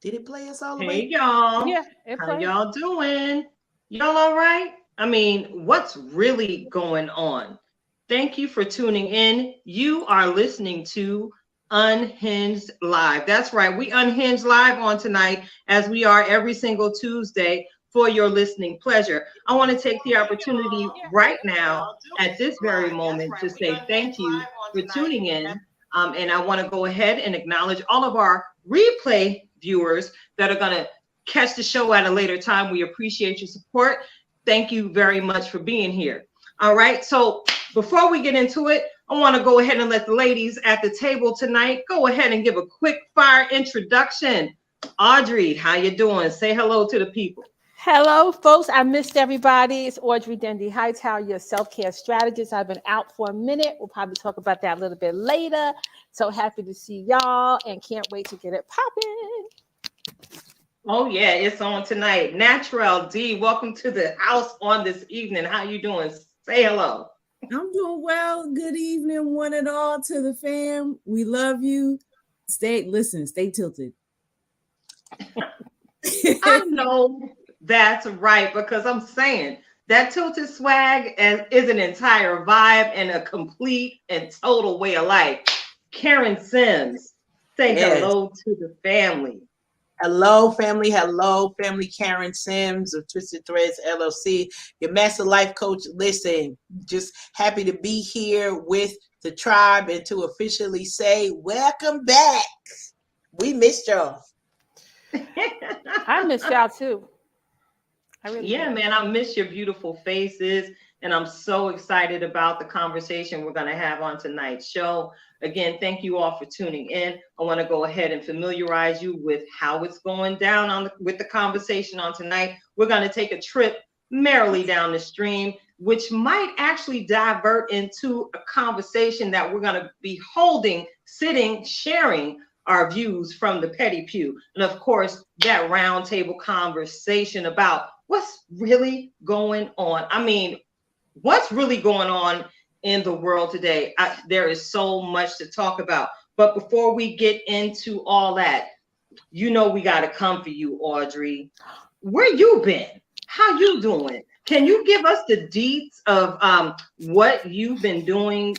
Did it play us all the Hey way? y'all, Yeah, it how played. y'all doing? Y'all all right? I mean, what's really going on? Thank you for tuning in. You are listening to Unhinged Live. That's right, we unhinged live on tonight as we are every single Tuesday for your listening pleasure. I want to take the opportunity right now at this very moment to say thank you for tuning in. And I want to go ahead and acknowledge all of our replay viewers that are going to catch the show at a later time. We appreciate your support. Thank you very much for being here. All right. So before we get into it, I want to go ahead and let the ladies at the table tonight go ahead and give a quick fire introduction. Audrey, how you doing? Say hello to the people. Hello, folks. I missed everybody. It's Audrey Dendy Hightower, your self-care strategist. I've been out for a minute. We'll probably talk about that a little bit later. So happy to see y'all and can't wait to get it popping. Oh yeah, it's on tonight. Natural D, welcome to the house on this evening. How you doing? Say hello. I'm doing well. Good evening, one and all, to the fam. We love you. Stay tilted. I know that's right because I'm saying that tilted swag is an entire vibe and a complete and total way of life. Karen Sims, say Yes. hello to the family. Hello, family. Hello, family. Karen Sims of Twisted Threads LLC, your master life coach. Listen, just happy to be here with the tribe and to officially say, welcome back. We missed y'all. I missed y'all too. I really Yeah, did. man, I miss your beautiful faces. And I'm so excited about the conversation we're going to have on tonight's show. Again, thank you all for tuning in. I want to go ahead and familiarize you with how it's going down with the conversation on tonight. We're going to take a trip merrily down the stream, which might actually divert into a conversation that we're going to be holding, sitting, sharing our views from the petty pew. And of course, that roundtable conversation about what's really going on. I mean, what's really going on in the world today? There is so much to talk about. But before we get into all that, you know we got to come for you, Audrey. Where you been? How you doing? Can you give us the deets of what you've been doing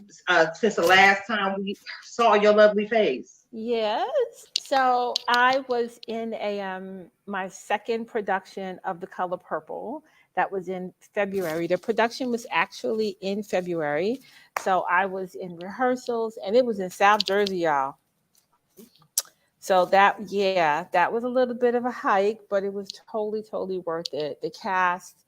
since the last time we saw your lovely face? Yes. So I was in a my second production of The Color Purple. That was in February. The production was actually in February. So I was in rehearsals and it was in South Jersey, y'all. So that was a little bit of a hike, but it was totally, totally worth it. The cast,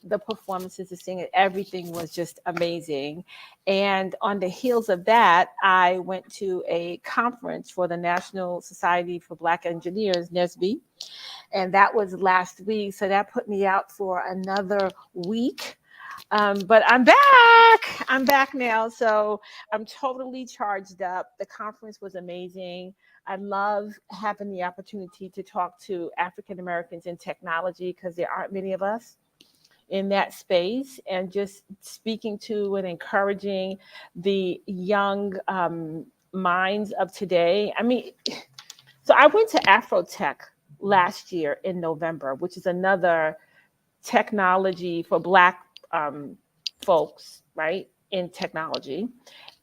the performances, the singing, everything was just amazing. And on the heels of that, I went to a conference for the National Society for Black Engineers, NSBE, and that was last week. So that put me out for another week. But I'm back. I'm back now. So I'm totally charged up. The conference was amazing. I love having the opportunity to talk to African Americans in technology because there aren't many of us in that space, and just speaking to and encouraging the young minds of today. I mean, so I went to Afrotech last year in November, which is another technology for Black folks, right, in technology.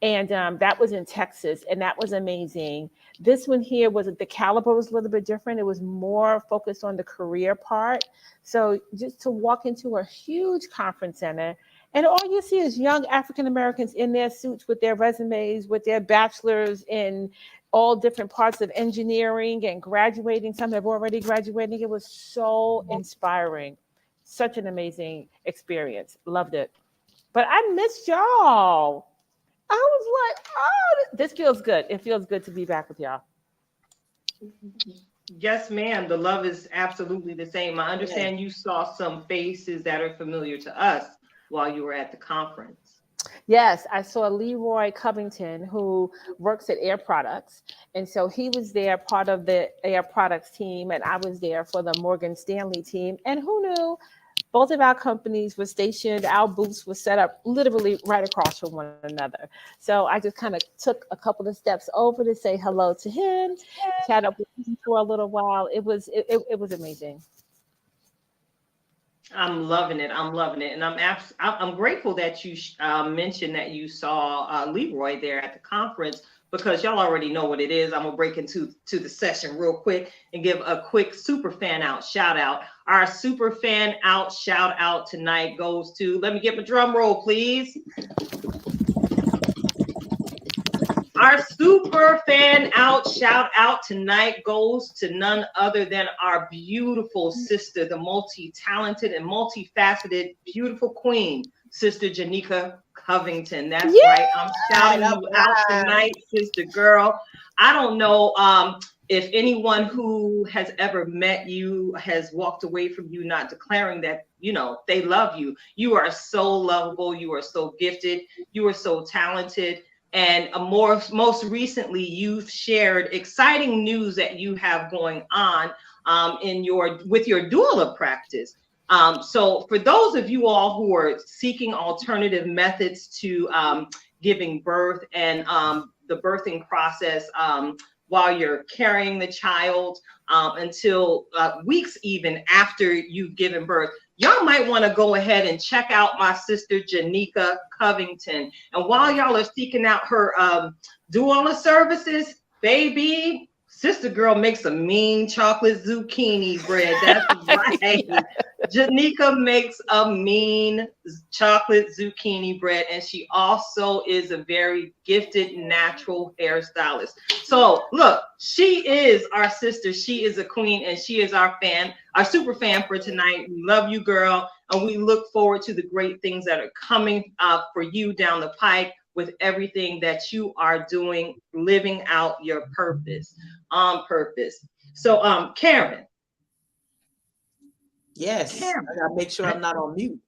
And that was in Texas, and that was amazing. This one here was the caliber was a little bit different. It was more focused on the career part. So just to walk into a huge conference center, and all you see is young African Americans in their suits with their resumes, with their bachelors in all different parts of engineering and graduating. Some have already graduated. It was so inspiring. Such an amazing experience. Loved it. But I missed y'all. I was like, oh, this feels good. It feels good to be back with y'all. Yes, ma'am. The love is absolutely the same. I Yeah. understand you saw some faces that are familiar to us while you were at the conference. Yes, I saw Leroy Covington, who works at Air Products. And so he was there, part of the Air Products team, and I was there for the Morgan Stanley team. And who knew both of our companies were stationed, our booths were set up literally right across from one another. So I just kind of took a couple of steps over to say hello to him, chat up with him for a little while. It was amazing. I'm loving it. I'm loving it, and I'm grateful that you mentioned that you saw Leroy there at the conference, because y'all already know what it is. I'm gonna break into the session real quick and give a quick super fan out shout out. Our super fan out shout out tonight goes to, let me get my drum roll, please. Our super fan out shout out tonight goes to none other than our beautiful sister, the multi-talented and multifaceted, beautiful queen, Sister Janika Covington. That's right. I'm shouting you out tonight, sister girl. I don't know if anyone who has ever met you has walked away from you not declaring that, you know, they love you. You are so lovable. You are so gifted. You are so talented. And most recently, you've shared exciting news that you have going on with your doula practice. So for those of you all who are seeking alternative methods to giving birth and the birthing process while you're carrying the child until weeks even after you've given birth, y'all might want to go ahead and check out my sister Janika Covington. And while y'all are seeking out her doula services, baby, sister girl makes a mean chocolate zucchini bread. That's right. Janika makes a mean chocolate zucchini bread, and she also is a very gifted natural hairstylist. So look, she is our sister. She is a queen, and she is our fan, our super fan for tonight. We love you, girl, and we look forward to the great things that are coming for you down the pike with everything that you are doing, living out your purpose on purpose. So, Karen. Yes, Karen. I gotta make sure I'm not on mute.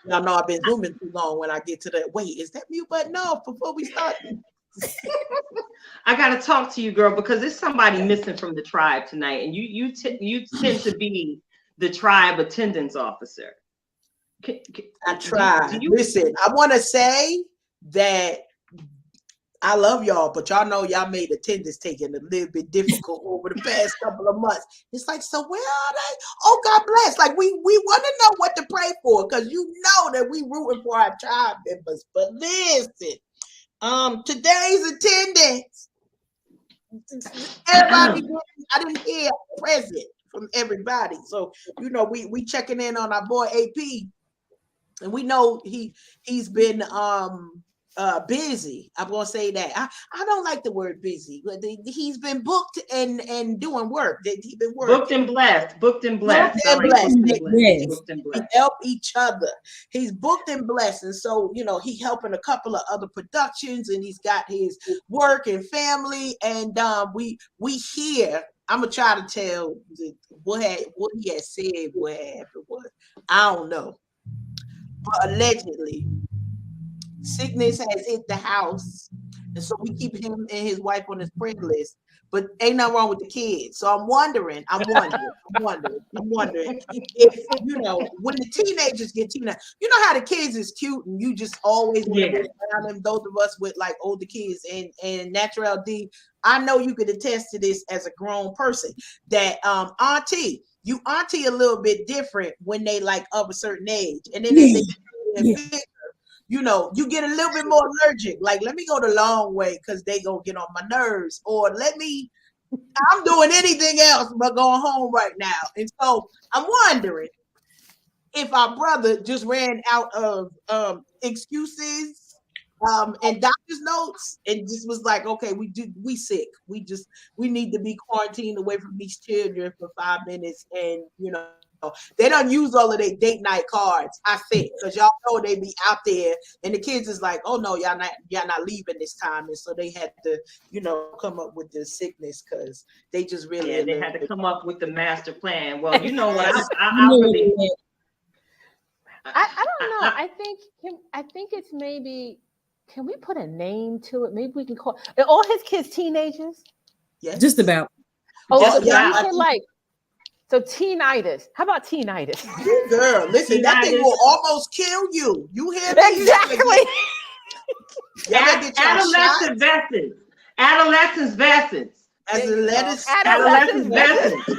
Y'all know I've been zooming too long. When I get to that, wait, is that mute button off before we start? I gotta talk to you, girl, because there's somebody missing from the tribe tonight, and you tend to be the tribe attendance officer. I try. Listen, I want to say that I love y'all, but y'all know y'all made attendance taking a little bit difficult over the past couple of months. It's like, so where are they? Oh, God bless. Like we want to know what to pray for, because you know that we rooting for our tribe members. But listen, today's attendance, everybody, I didn't hear a present from everybody. So, you know, we checking in on our boy AP, and we know he's been busy. I'm gonna say that. I don't like the word busy, but he's been booked and doing work. He's been working. Booked and blessed. Booked and blessed. We help each other. He's booked and blessed, and so you know he helping a couple of other productions, and he's got his work and family, and we here. I'm gonna try to tell what he had said, what happened, what I don't know. But allegedly, sickness has hit the house, and so we keep him and his wife on his prayer list. But ain't nothing wrong with the kids. So I'm wondering if, you know, when the teenagers get you know how the kids is cute, and you just always want to be around them. Those of us with like older kids, and Natural D, I know you could attest to this as a grown person that auntie a little bit different when they like of a certain age, and then they bigger, you know, you get a little bit more allergic. Like, let me go the long way because they gonna get on my nerves, or I'm doing anything else but going home right now. And so I'm wondering if our brother just ran out of excuses and doctor's notes, and just was like, okay, we sick. We need to be quarantined away from these children for 5 minutes, and you know. They don't use all of their date night cards, I think, because y'all know they be out there, and the kids is like, oh no, y'all not leaving this time, and so they had to, you know, come up with the sickness because they just really they had to come up with the master plan. Well, you know what, I really, I don't know. I think it's maybe. Can we put a name to it? Maybe we can call are all his kids teenagers. Yes, just about. Oh, yeah, like. So teenitis. How about teenitis? Girl, listen, that thing will almost kill you. You hear me? Exactly. Y'all better get your Adolescent vessels. Adolescent vessels. Adolescent vessels.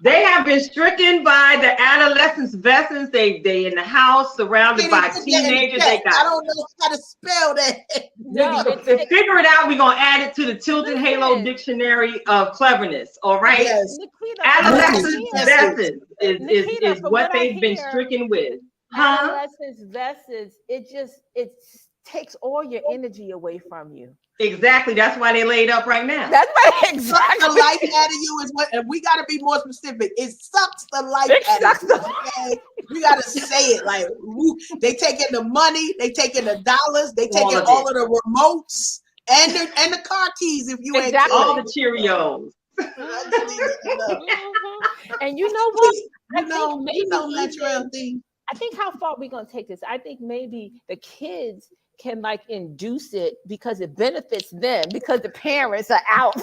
They have been stricken by the adolescent vessels. They in the house surrounded by teenagers. I don't know how to spell that. No, figure it out. We're gonna add it to the Tilted Halo Dictionary of Clearness. All right. Yes. Adolescent vessels is what they've been stricken with. Adolescent vessels. It takes all your energy away from you. Exactly. That's why they laid up right now. That's right. Exactly. The life out of you is what, and we got to be more specific. It sucks the life out of you. Okay? We got to say it like they taking the money, they taking the dollars, they taking all of the remotes and the car keys. If you ain't all the Cheerios. And you know what? You know natural thing. I think how far we're gonna take this. I think maybe the kids can like induce it because it benefits them because the parents are out.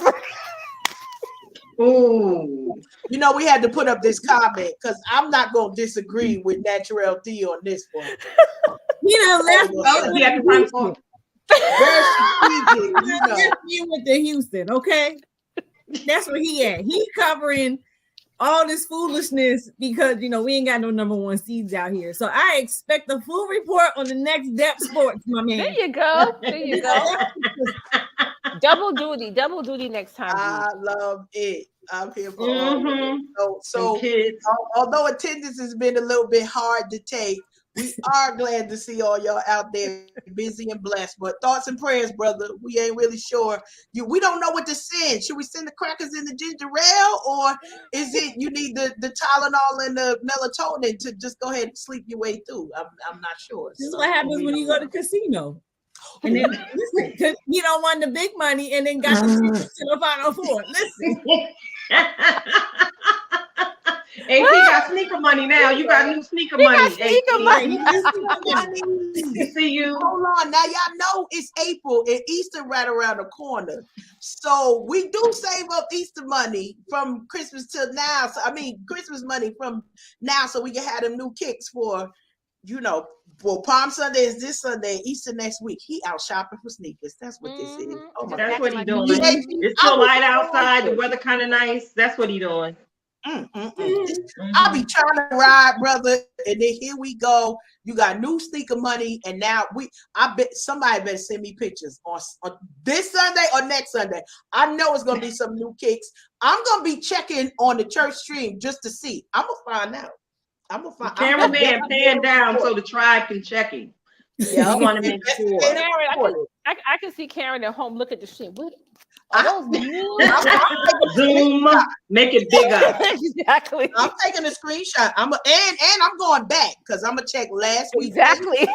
Ooh. You know, we had to put up this comment because I'm not gonna disagree with Natural D on this one. Let's you with the Houston, okay? That's where he at. He covering all this foolishness because we ain't got no number one seeds out here. So I expect a full report on the next Depth Sports, my man. There you go. Double duty next time. I love it. I'm here for all. So although attendance has been a little bit hard to take, we are glad to see all y'all out there busy and blessed. But thoughts and prayers, brother. We ain't really sure. We don't know what to send. Should we send the crackers in the ginger ale, or is it you need the Tylenol and the melatonin to just go ahead and sleep your way through? I'm not sure. This is what happens when you go to casino. And then listen, because you don't want the big money and then got to the Final Four. Listen. AP got sneaker money now. You got new sneaker money. Sneaker money. See you. Hold on. Now y'all know it's April and Easter right around the corner. So we do save up Easter money from Christmas till now. So Christmas money from now so we can have them new kicks for, well, Palm Sunday is this Sunday, Easter next week. He out shopping for sneakers. That's what this is. Oh my That's God. what he doing. It's still light outside. The weather kind of nice. That's what he doing. I'll be trying to ride, brother, and then here we go. You got new sneaker money, and now I bet somebody better send me pictures on this Sunday or next Sunday. I know it's gonna be some new kicks. I'm gonna be checking on the church stream just to see. I'm gonna find out. Cameraman pan down so the tribe can check him. Yeah, I want to make sure. Karen, I can see Karen at home. Look at the stream. What are those new? Zoom, make it bigger. Exactly. I'm taking a screenshot. And I'm going back because I'm gonna check last week. Exactly.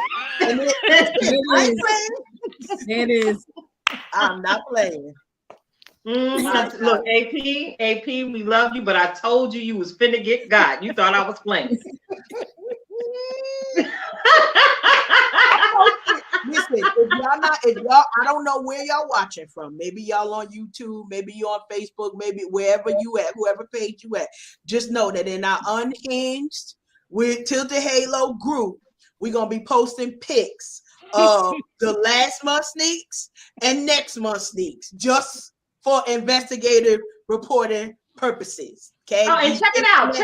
It is. I'm not playing. Look, AP, we love you, but I told you was finna get got. You thought I was playing. Listen, if y'all, I don't know where y'all watching from. Maybe y'all on YouTube, maybe you on Facebook, maybe wherever you at, whoever page you at. Just know that in our Unhinged with Tilted Halo group, we're gonna be posting pics of the last month sneaks and next month sneaks, just for investigative reporting purposes. Okay. Oh, and check it out.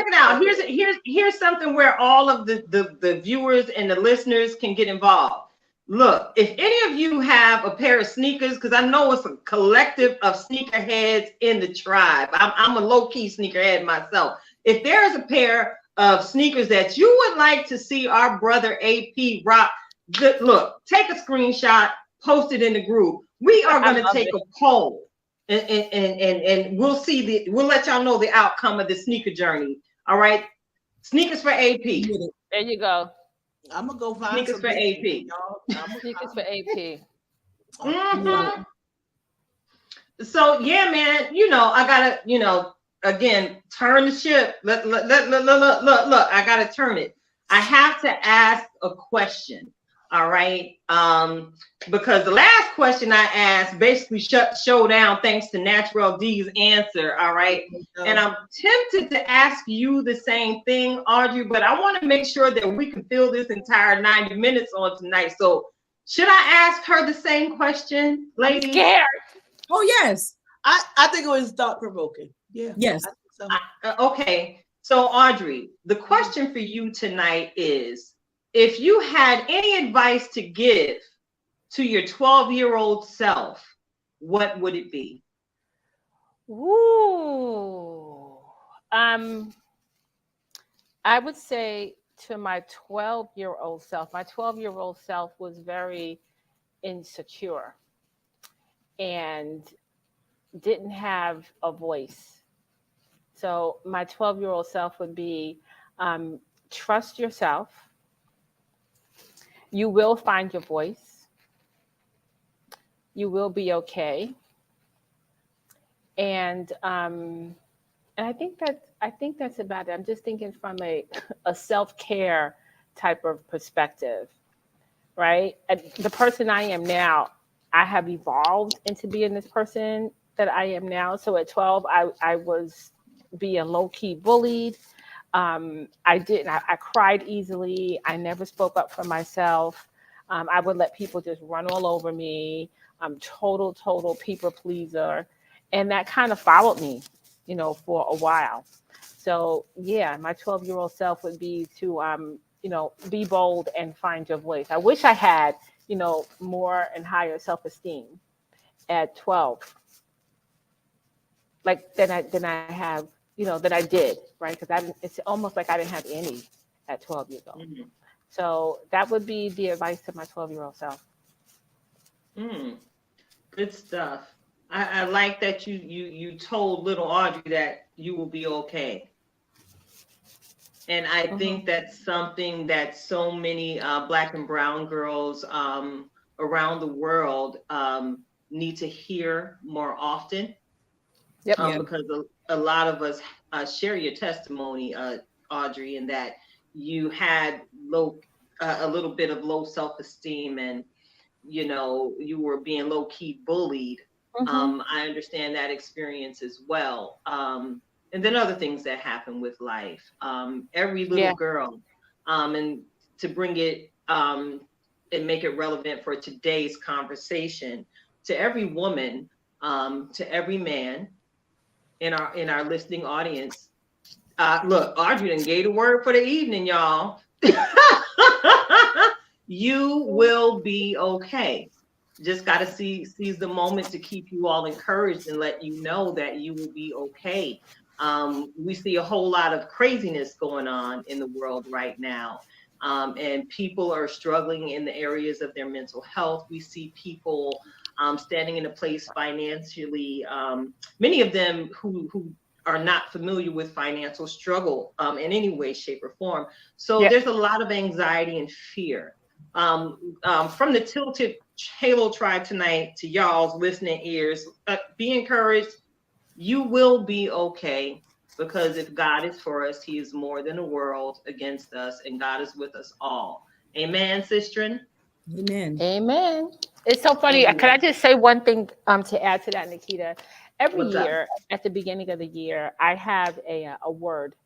Here's something where all of the viewers and the listeners can get involved. Look, if any of you have a pair of sneakers, because I know it's a collective of sneakerheads in the tribe. I'm a low-key sneakerhead myself. If there is a pair of sneakers that you would like to see our brother AP rock, look, take a screenshot, post it in the group. We are going to take a poll. And we'll let y'all know the outcome of the sneaker journey. All right. Sneakers for AP. There you go. I'm gonna go find sneakers for AP. Sneakers for AP. Mm-hmm. So yeah, man, I gotta, again, turn the ship. Look, I gotta turn it. I have to ask a question. All right. Because the last question I asked basically showed down thanks to Natural D's answer. All right. And I'm tempted to ask you the same thing, Audrey, but I want to make sure that we can fill this entire 90 minutes on tonight. So should I ask her the same question, ladies? I'm scared. Oh, yes. I think it was thought provoking. Yeah. Yes. I think so. Okay. So Audrey, the question for you tonight is, if you had any advice to give to your 12-year-old self, what would it be? Ooh. I would say to my 12-year-old self, my 12-year-old self was very insecure and didn't have a voice. So my 12-year-old self would be, trust yourself. You will find your voice. You will be okay. And I think that's about it. I'm just thinking from a self-care type of perspective, right? And the person I am now, I have evolved into being this person that I am now. So at 12, I was being low-key bullied. I cried easily. I never spoke up for myself. I would let people just run all over me. I'm total people pleaser. And that kind of followed me, for a while. So yeah, my 12-year-old self would be to, be bold and find your voice. I wish I had, more and higher self-esteem at 12, like than I have, that I did, right? Because it's almost like I didn't have any at 12 years old. Mm-hmm. So that would be the advice to my 12-year-old self. Good stuff. I like that you told little Audrey that you will be okay. And I think that's something that so many Black and brown girls around the world need to hear more often. Yep. Because a lot of us share your testimony, Audrey, in that you had a little bit of low self-esteem, and you were being low-key bullied. I understand that experience as well. And then other things that happen with life. Every little girl, and to bring it and make it relevant for today's conversation, to every woman, to every man in our listening audience. Look, Audrey done gave the word for the evening, y'all. You will be okay. Just got to seize the moment to keep you all encouraged and let you know that you will be okay. We see a whole lot of craziness going on in the world right now. And people are struggling in the areas of their mental health. We see people standing in a place financially, many of them who are not familiar with financial struggle in any way, shape, or form. So there's a lot of anxiety and fear. From the Tilted Halo Tribe tonight to y'all's listening ears, be encouraged. You will be okay, because if God is for us, he is more than a world against us, and God is with us all. Amen, Sistren? Amen. It's so funny. Amen. Can I just say one thing to add to that, Nikita? Every What's year, at the beginning of the year, I have a word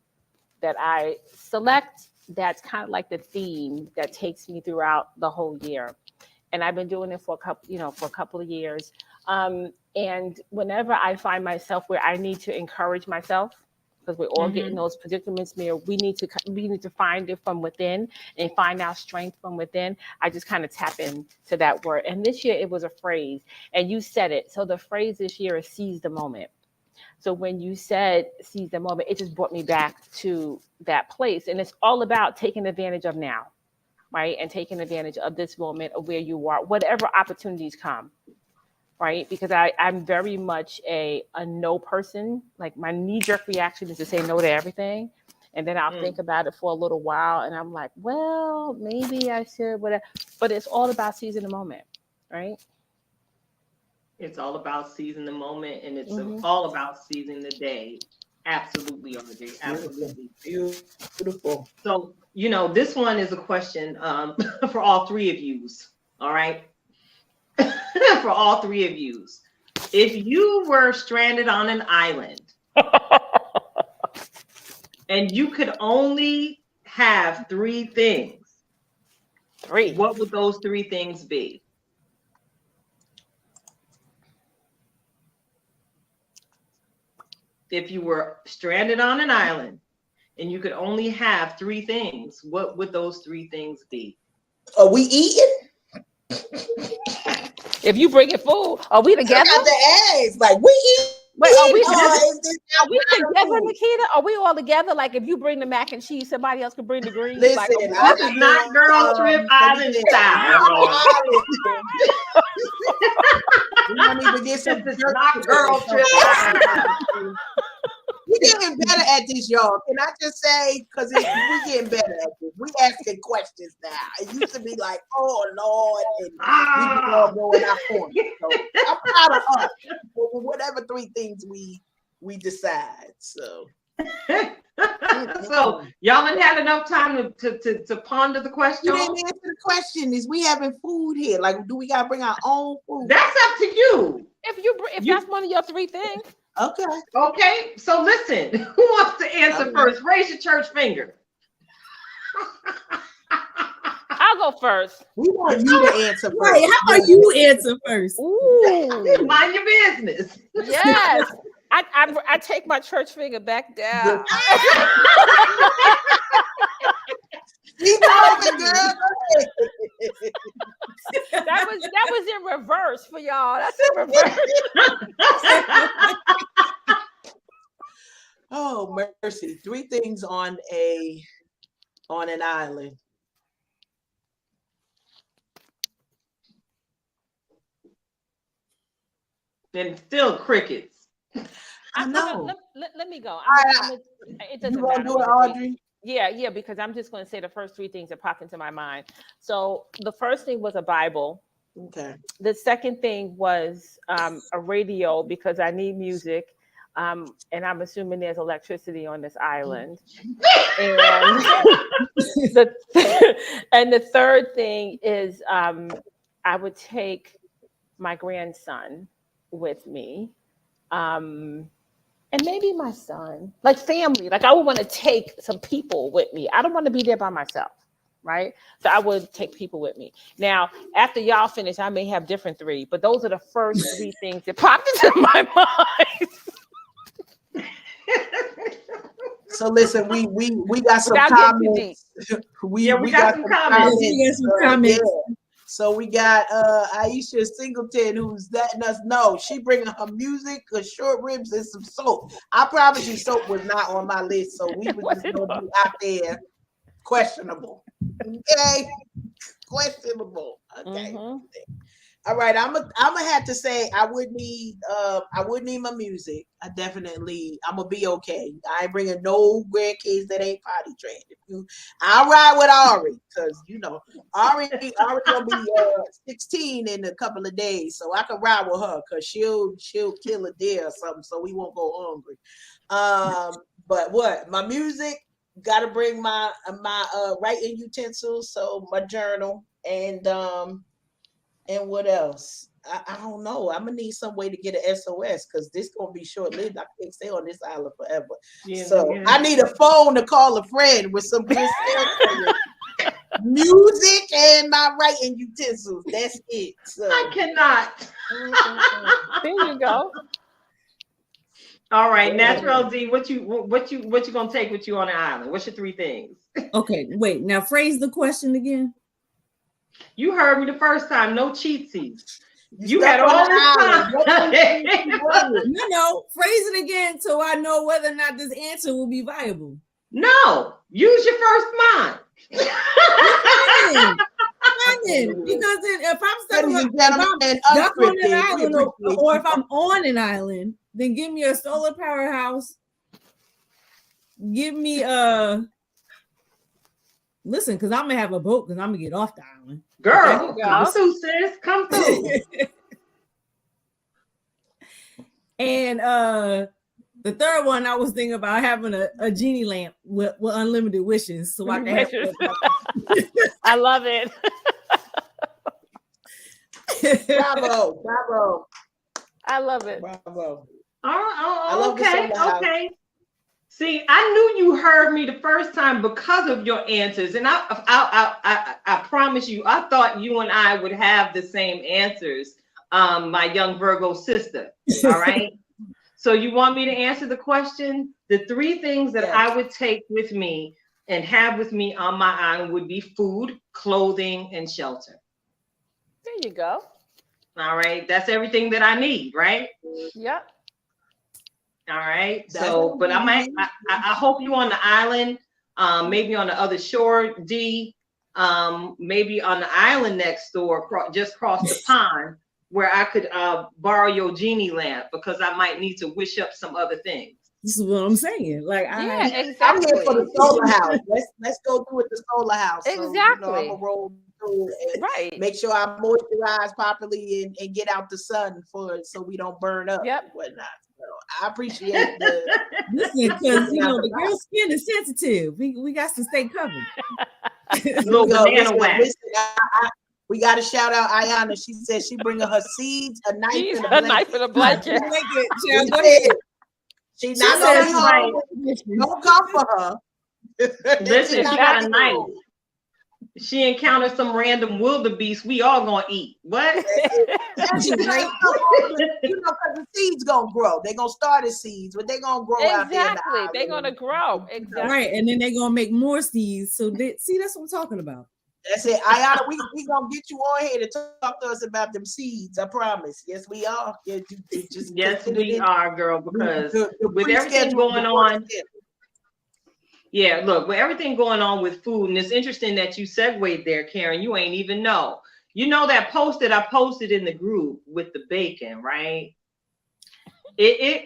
that I select that's kind of like the theme that takes me throughout the whole year. And I've been doing it for a couple of years. And whenever I find myself where I need to encourage myself, because we're all getting those predicaments where we need to find it from within and find our strength from within, I just kind of tap into that word. And this year it was a phrase, and you said it. So the phrase this year is seize the moment. So when you said seize the moment, it just brought me back to that place. And it's all about taking advantage of now, right? And taking advantage of this moment of where you are, whatever opportunities come, right? Because I'm very much a no person. Like, my knee-jerk reaction is to say no to everything. And then I'll think about it for a little while, and I'm like, well, maybe I should, whatever. But it's all about seizing the moment, right? It's all about seizing the moment, and it's all about seizing the day. Absolutely, RJ. Absolutely. Beautiful. So, this one is a question for all three of yous. All right. For all three of yous. If you were stranded on an island and you could only have three things, what would those three things be? If you were stranded on an island and you could only have three things, what would those three things be? Are we eating? If you bring it food, are we together? I got the eggs. Like we eat. Wait, are we together, Nikita? Are we all together? Like if you bring the mac and cheese, somebody else can bring the greens. Listen, like, this is not girl trip island style. We don't need to get some. This is not girl trip island. We're getting better at this, y'all. Can I just say, because we're getting better at this. We asking questions now. It used to be like, oh Lord, and we all going our corner. So I'm proud of us. Whatever three things we decide. So so y'all ain't had enough time to ponder the question. You didn't answer the question. Is we having food here? Like, do we gotta bring our own food? That's up to you. If that's one of your three things. Okay. So listen, who wants to answer first? Raise your church finger. I'll go first. We want you to answer first. Right, how about you answer first? Ooh. Mind your business. Yes. I take my church finger back down. Keep talking, girl. That was in reverse for y'all. That's in reverse. Oh mercy! Three things on an island. And still crickets. I know. Let me go. It You doesn't gonna matter. do it, Audrey? Yeah, because I'm just going to say the first three things that popped into my mind. So the first thing was a Bible. Okay. The second thing was a radio because I need music. And I'm assuming there's electricity on this island. And the third thing is I would take my grandson with me. And maybe my son, like family, like I would want to take some people with me. I don't want to be there by myself, right? So I would take people with me. Now, after y'all finish, I may have different three, but those are the first three things that popped into my mind. So listen, we got some comments. We got some comments. We got some comments. Yeah. So we got Aisha Singleton who's letting us know she bringing her music, her short ribs, and some soap. I promise you, soap was not on my list, so we were just gonna be out there questionable. Okay, questionable. Okay. Mm-hmm. All right, I'm gonna have to say I would need my music. I'm gonna be okay. I ain't bringing no grandkids that ain't potty trained. I'll ride with Ari because Ari gonna be 16 in a couple of days, so I can ride with her because she'll kill a deer or something, so we won't go hungry. But what my music? Got to bring my writing utensils, so my journal and what else? I don't know. I'm gonna need some way to get an SOS because this gonna be short lived. I can't stay on this island forever. I need a phone to call a friend with some good music and my writing utensils. That's it. So. I cannot. There you go. All right, Natural D, what you gonna take with you on the island? What's your three things? Okay, wait. Now phrase the question again. You heard me the first time. No cheatsies. You had all this time. No, phrase it again so I know whether or not this answer will be viable. No, use your first mind. Because then if I'm stuck on an island or if I'm on an island, then give me a solar powerhouse. Give me listen, because I'm gonna have a boat because I'm gonna get off the island. Girl, come through, sis. Come through. And The third one, I was thinking about having a genie lamp with unlimited wishes, so I can have. I love it. Bravo, bravo, I love it. bravo. Oh, okay. See, I knew you heard me the first time because of your answers, and I promise you, I thought you and I would have the same answers. My young Virgo sister. All right. So you want me to answer the question? The three things that I would take with me and have with me on my island would be food, clothing, and shelter. There you go. All right. That's everything that I need, right? Yep. All right. So, but I hope you on the island, maybe on the other shore, D, maybe on the island next door, just across the pond, where I could borrow your genie lamp because I might need to wish up some other things. This is what I'm saying. Like, yeah, exactly. I'm here for the solar house. Let's go through with the solar house. So, Exactly. I'm gonna roll through and Right. make sure I moisturize properly and get out the sun so we don't burn up and whatnot. So I appreciate the listen, because the girl's skin is sensitive. We got to stay covered. Little banana wax. We got to shout out Ayana. She said she bringing her seeds, a knife, and a blanket. She's not gonna be home. Don't come for her. Listen, she got a knife. She encountered some random wildebeest. We all gonna eat. What? Because the seeds gonna grow. They're gonna start as seeds, but they're gonna grow out there. Exactly. They're gonna grow. Exactly. Right, and then they're gonna make more seeds. So that's what I'm talking about. That's it. Ayana, we gonna get you on here to talk to us about them seeds. I promise. Yes, we are. Yes, we are, girl, because with everything going on. Yeah, look, with everything going on with food, and it's interesting that you segued there, Karen. You ain't even know. You know that post that I posted in the group with the bacon, right? It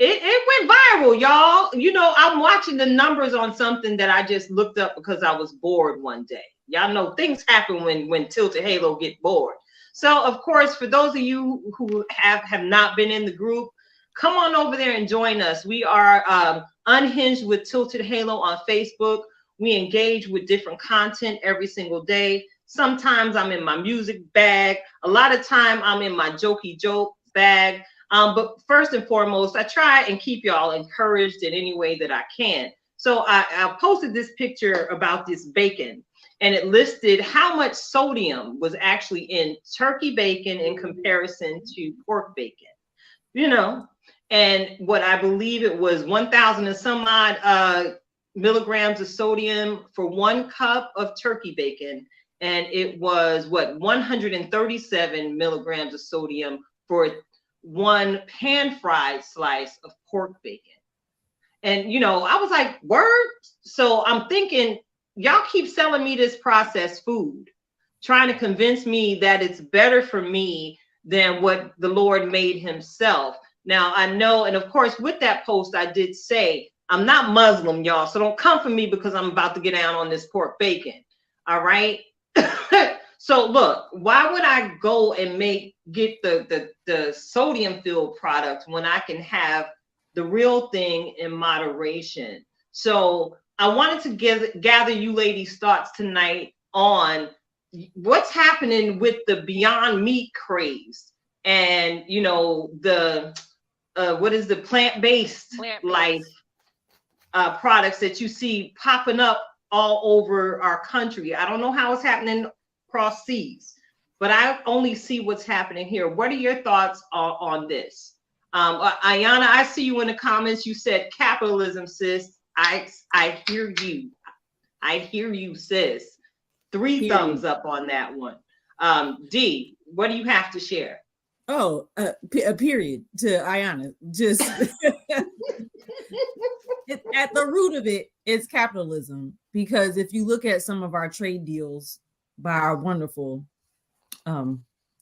went viral, y'all. I'm watching the numbers on something that I just looked up because I was bored one day. Y'all know things happen when Tilted Halo get bored. So, of course, for those of you who have not been in the group, come on over there and join us. We are Unhinged with Tilted Halo on Facebook. We engage with different content every single day. Sometimes I'm in my music bag. A lot of time I'm in my jokey joke bag. But first and foremost, I try and keep y'all encouraged in any way that I can. So I posted this picture about this bacon, and it listed how much sodium was actually in turkey bacon in comparison to pork bacon. And what I believe it was 1,000 and some odd milligrams of sodium for 1 cup of turkey bacon. And it was 137 milligrams of sodium for 1 pan-fried slice of pork bacon. And, I was like, word? So I'm thinking, y'all keep selling me this processed food, trying to convince me that it's better for me than what the Lord made himself. Now, I know, and of course, with that post, I did say, I'm not Muslim, y'all, so don't come for me because I'm about to get down on this pork bacon, all right? So look, why would I go and get the sodium-filled product when I can have the real thing in moderation? So I wanted to gather you ladies' thoughts tonight on what's happening with the Beyond Meat craze and, the plant-based life products that you see popping up all over our country. I don't know how it's happening across seas, but I only see what's happening here. What are your thoughts on this? Ayana, I see you in the comments. You said capitalism, sis. I hear you. I hear you, sis. 3 thumbs up on that one. D, what do you have to share? Oh, a period to Ayana. Just at the root of it is capitalism. Because if you look at some of our trade deals by our wonderful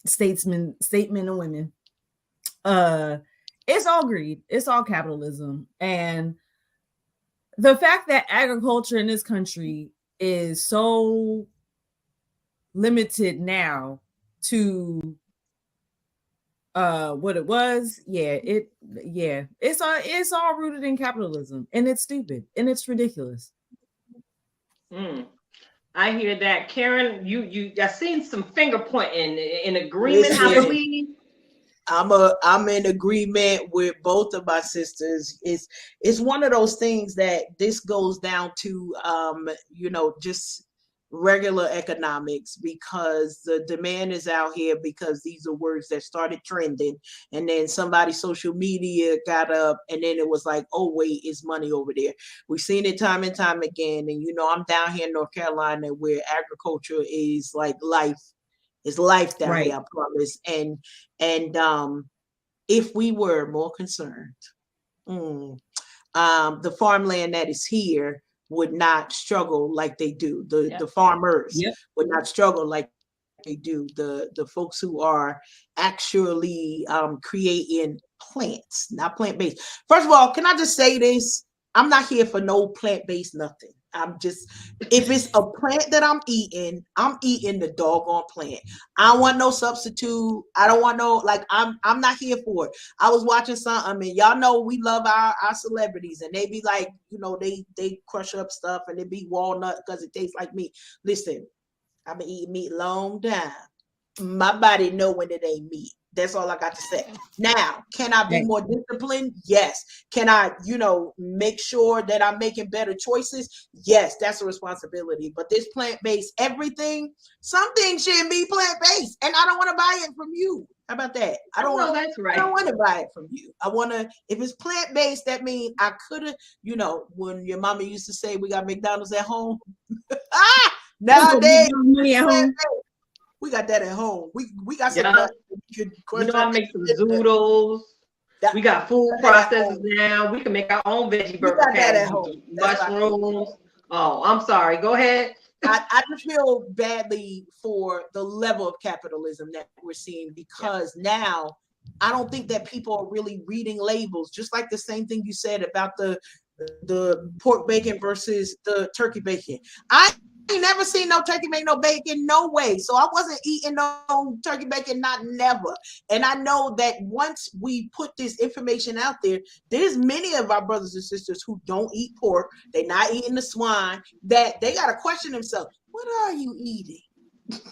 statesmen and women, it's all greed. It's all capitalism. And the fact that agriculture in this country is so limited now to what it was. It's all rooted in capitalism, and it's stupid and it's ridiculous. I hear that. Karen, you I seen some finger pointing in agreement, I believe. I'm in agreement with both of my sisters. It's one of those things that this goes down to just regular economics, because the demand is out here, because these are words that started trending, and then somebody's social media got up, and then it was like, oh wait, it's money over there. We've seen it time and time again. And I'm down here in North Carolina, where agriculture is like life. It's life down here, I promise. And if we were more concerned, the farmland that is here would not struggle like they do. The farmers would not struggle like they do. The folks who are actually creating plants, not plant-based. First of all, can I just say this? I'm not here for no plant-based nothing. If it's a plant that I'm eating the doggone plant. I don't want no substitute. I don't want no, I'm not here for it. I was watching something, and y'all know we love our celebrities, and they be like, they crush up stuff, and it be walnut because it tastes like meat. Listen, I've been eating meat long time. My body know when it ain't meat. That's all I got to say. Now, can I be more disciplined? Yes. Can I, make sure that I'm making better choices? Yes, that's a responsibility. But this plant-based everything, some things shouldn't be plant-based, and I don't want to buy it from you. How about that? I don't want to buy it from you. I want to, if it's plant-based, that means I could have, when your mama used to say we got McDonald's at home. Nowadays, money at home. We got that at home. We got some. I make some zoodles. We got food processors now. We can make our own veggie burger patties, mushrooms. Oh, I'm sorry. Go ahead. I just feel badly for the level of capitalism that we're seeing, because now I don't think that people are really reading labels. Just like the same thing you said about the pork bacon versus the turkey bacon. I ain't never seen no turkey make no bacon, no way. So I wasn't eating no turkey bacon, not never. And I know that once we put this information out there, there's many of our brothers and sisters who don't eat pork. They're not eating the swine, that they got to question themselves. What are you eating?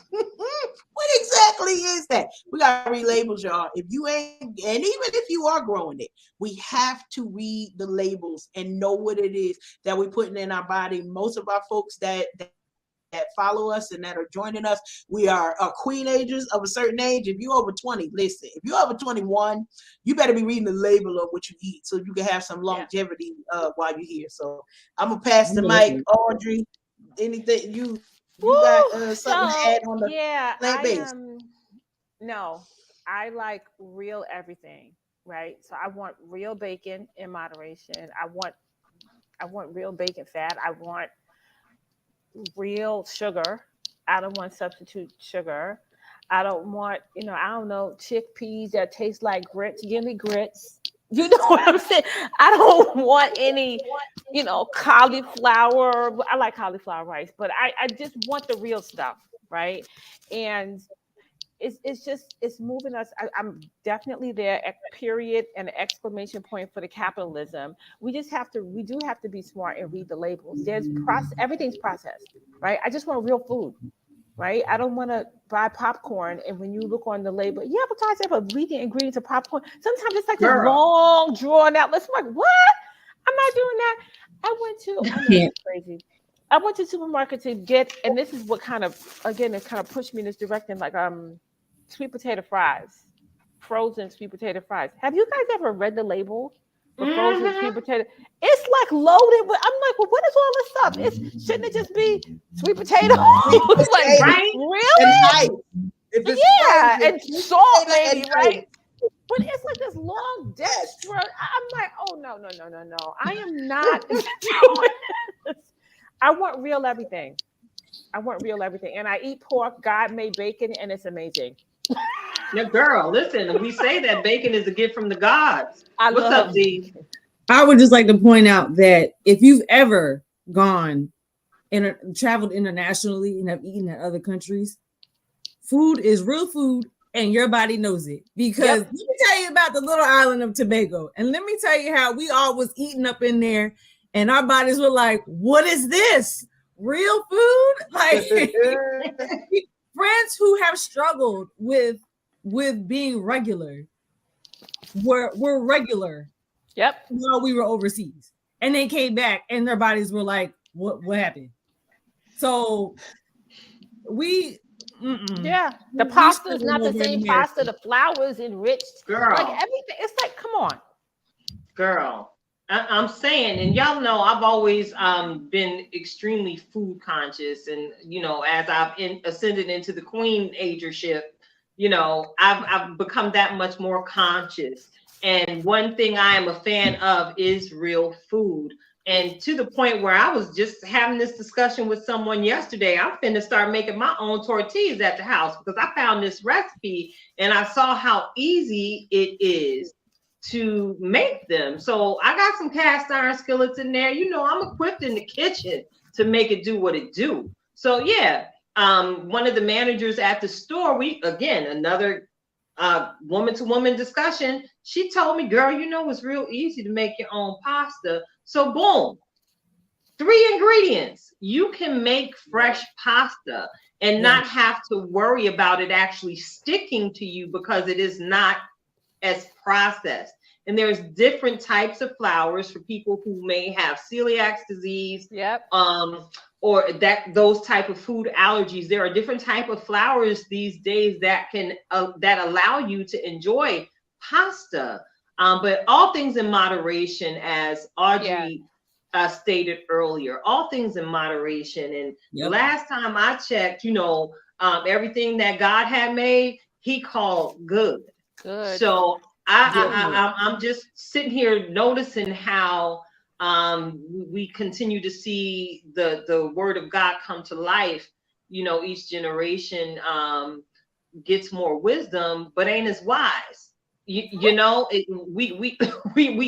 What exactly is that? We got to read labels, y'all. If you ain't, and even if you are growing it, we have to read the labels and know what it is that we're putting in our body. Most of our folks that follow us and that are joining us, we are queen ages of a certain age. If you're over 20, listen, if you're over 21, you better be reading the label of what you eat so you can have some longevity while you're here. So I'm gonna pass the mic. Audrey, anything you got something to add on the plant-based? No, I like real everything, right? So I want real bacon in moderation. I want real bacon fat. I want real sugar. I don't want substitute sugar. I don't want, chickpeas that taste like grits. Give me grits. You know what I'm saying? I don't want any, cauliflower. I like cauliflower rice, but I just want the real stuff, right? And it's moving us. I'm definitely there. Period and an exclamation point for the capitalism. We do have to be smart and read the labels. Everything's processed, right? I just want real food, right? I don't want to buy popcorn, and when you look on the label, but guys have read the ingredients of popcorn. Sometimes it's like a long drawn out. Let's like, what? I'm not doing that. I went to the supermarket to get, and this is what kind of pushed me in this direction, like sweet potato fries, frozen sweet potato fries. Have you guys ever read the label for frozen sweet potato? It's like loaded with, I'm like, well, what is all this stuff? Shouldn't it just be sweet potato? Like, right? Really? And salt maybe, right? But it's like this long dextrose. I'm like, oh no. I am not doing this. I want real everything. And I eat pork. God made bacon, and it's amazing. Yeah, girl, listen, we say that bacon is a gift from the gods. What's up, D? I would just like to point out that if you've ever gone and traveled internationally and have eaten in other countries, food is real food and your body knows it. Because let me tell you about the little island of Tobago. And let me tell you how we all was eating up in there and our bodies were like, what is this? Real food? Like friends who have struggled with being regular were regular. Yep. While we were overseas. And they came back and their bodies were like, what happened? So we the pasta is not the same pasta. The flour is enriched. Girl. Like everything. It's like, come on. Girl, I'm saying, and y'all know I've always been extremely food conscious, and as I've ascended into the queen agership, I've become that much more conscious. And one thing I am a fan of is real food. And to the point where I was just having this discussion with someone yesterday, I'm finna start making my own tortillas at the house because I found this recipe and I saw how easy it is to make them. So I got some cast iron skillets in there. I'm equipped in the kitchen to make it do what it do. So yeah, one of the managers at the store, another woman to woman discussion. She told me, girl, it's real easy to make your own pasta. So boom, 3 ingredients. You can make fresh pasta and not have to worry about it actually sticking to you because it is not as processed. And there's different types of flours for people who may have celiac disease, or those type of food allergies. There are different type of flours these days that can that allow you to enjoy pasta. But all things in moderation, as Audrey stated earlier, all things in moderation. And last time I checked, everything that God had made, He called good. Good. So I'm just sitting here noticing how we continue to see the word of God come to life. Each generation gets more wisdom, but ain't as wise. We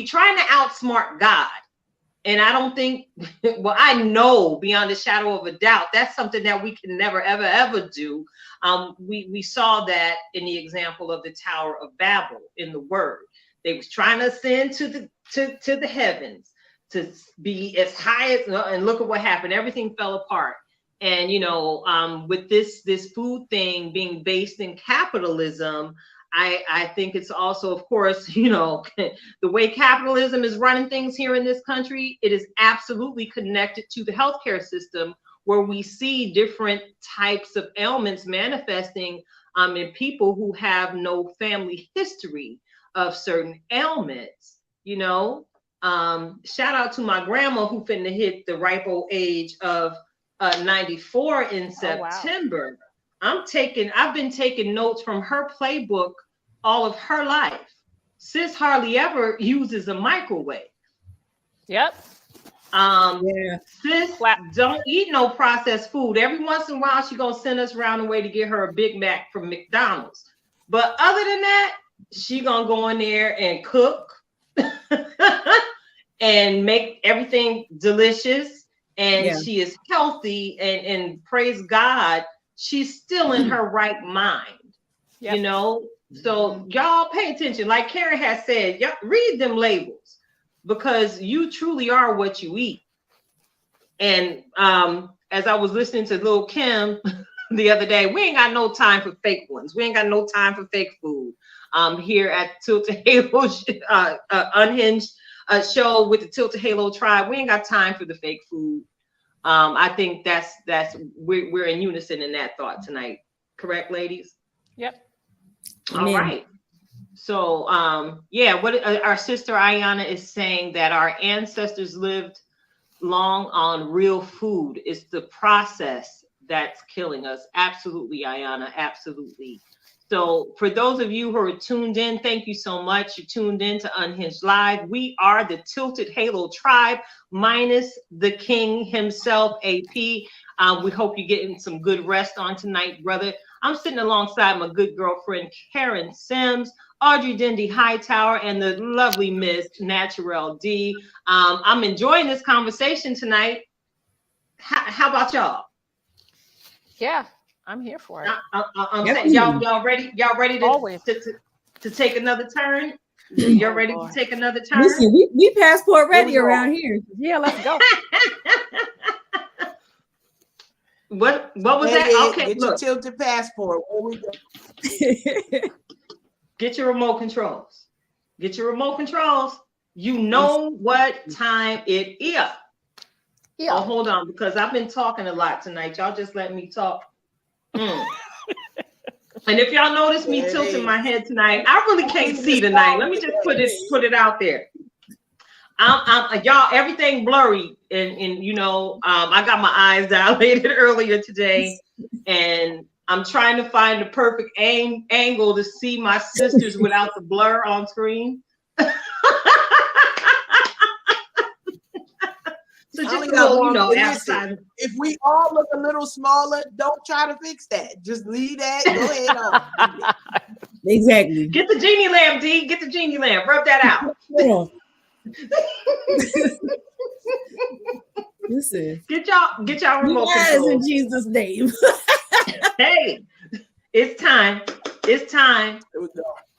trying to outsmart God. And I don't think, I know beyond a shadow of a doubt, that's something that we can never, ever, ever do. We saw that in the example of the Tower of Babel in the Word. They was trying to ascend to the heavens to be as high as, and look at what happened. Everything fell apart. And with this food thing being based in capitalism, I think it's also, of course, the way capitalism is running things here in this country, it is absolutely connected to the healthcare system, where we see different types of ailments manifesting in people who have no family history of certain ailments. Shout out to my grandma who finna hit the ripe old age of 94 in September. Wow. I've been taking notes from her playbook all of her life. Sis hardly ever uses a microwave. Yep. Sis don't eat no processed food. Every once in a while, she gonna send us round the way to get her a Big Mac from McDonald's. But other than that, she gonna go in there and cook and make everything delicious. And she is healthy, and praise God, she's still in her right mind. So y'all pay attention. Like Karen has said, y'all read them labels, because you truly are what you eat. And as I was listening to Lil' Kim the other day, we ain't got no time for fake ones. We ain't got no time for fake food. Here at Tilted Halo Unhinged show with the Tilted Halo tribe, we ain't got time for the fake food. I think we're in unison in that thought tonight. Correct, ladies? Yep. All right. So, what our sister Ayana is saying, that our ancestors lived long on real food. It's the process that's killing us. Absolutely, Ayana. Absolutely. So for those of you who are tuned in, thank you so much. You tuned in to Unhinged Live. We are the Tilted Halo tribe, minus the king himself, AP. We hope you're getting some good rest on tonight, brother. I'm sitting alongside my good girlfriend, Karen Sims, Audrey Dindy Hightower, and the lovely Miss Naturel D. I'm enjoying this conversation tonight. How about y'all? Yeah, I'm here for it. I'm saying, y'all ready? Y'all ready Always. to take another turn? You're ready to take another turn? Listen, we passport ready around here. Yeah, let's go. What was that? Okay, get your tilted passport. Where we go? Get your remote controls. Get your remote controls. You know what time it is. Yeah. Oh, hold on, because I've been talking a lot tonight. Y'all just let me talk. And if y'all notice me tilting my head tonight, I really can't see tonight. Let me just put it out there. I'm y'all, everything blurry, and you know, I got my eyes dilated earlier today, and I'm trying to find the perfect angle to see my sisters without the blur on screen. So just a little, you know, outside. If we all look a little smaller, don't try to fix that. Just leave that. Go ahead on. Exactly. Get the genie lamp, D. Get the genie lamp. Rub that out. Listen. Get y'all remote control. In Jesus' name. Hey, it's time. It's time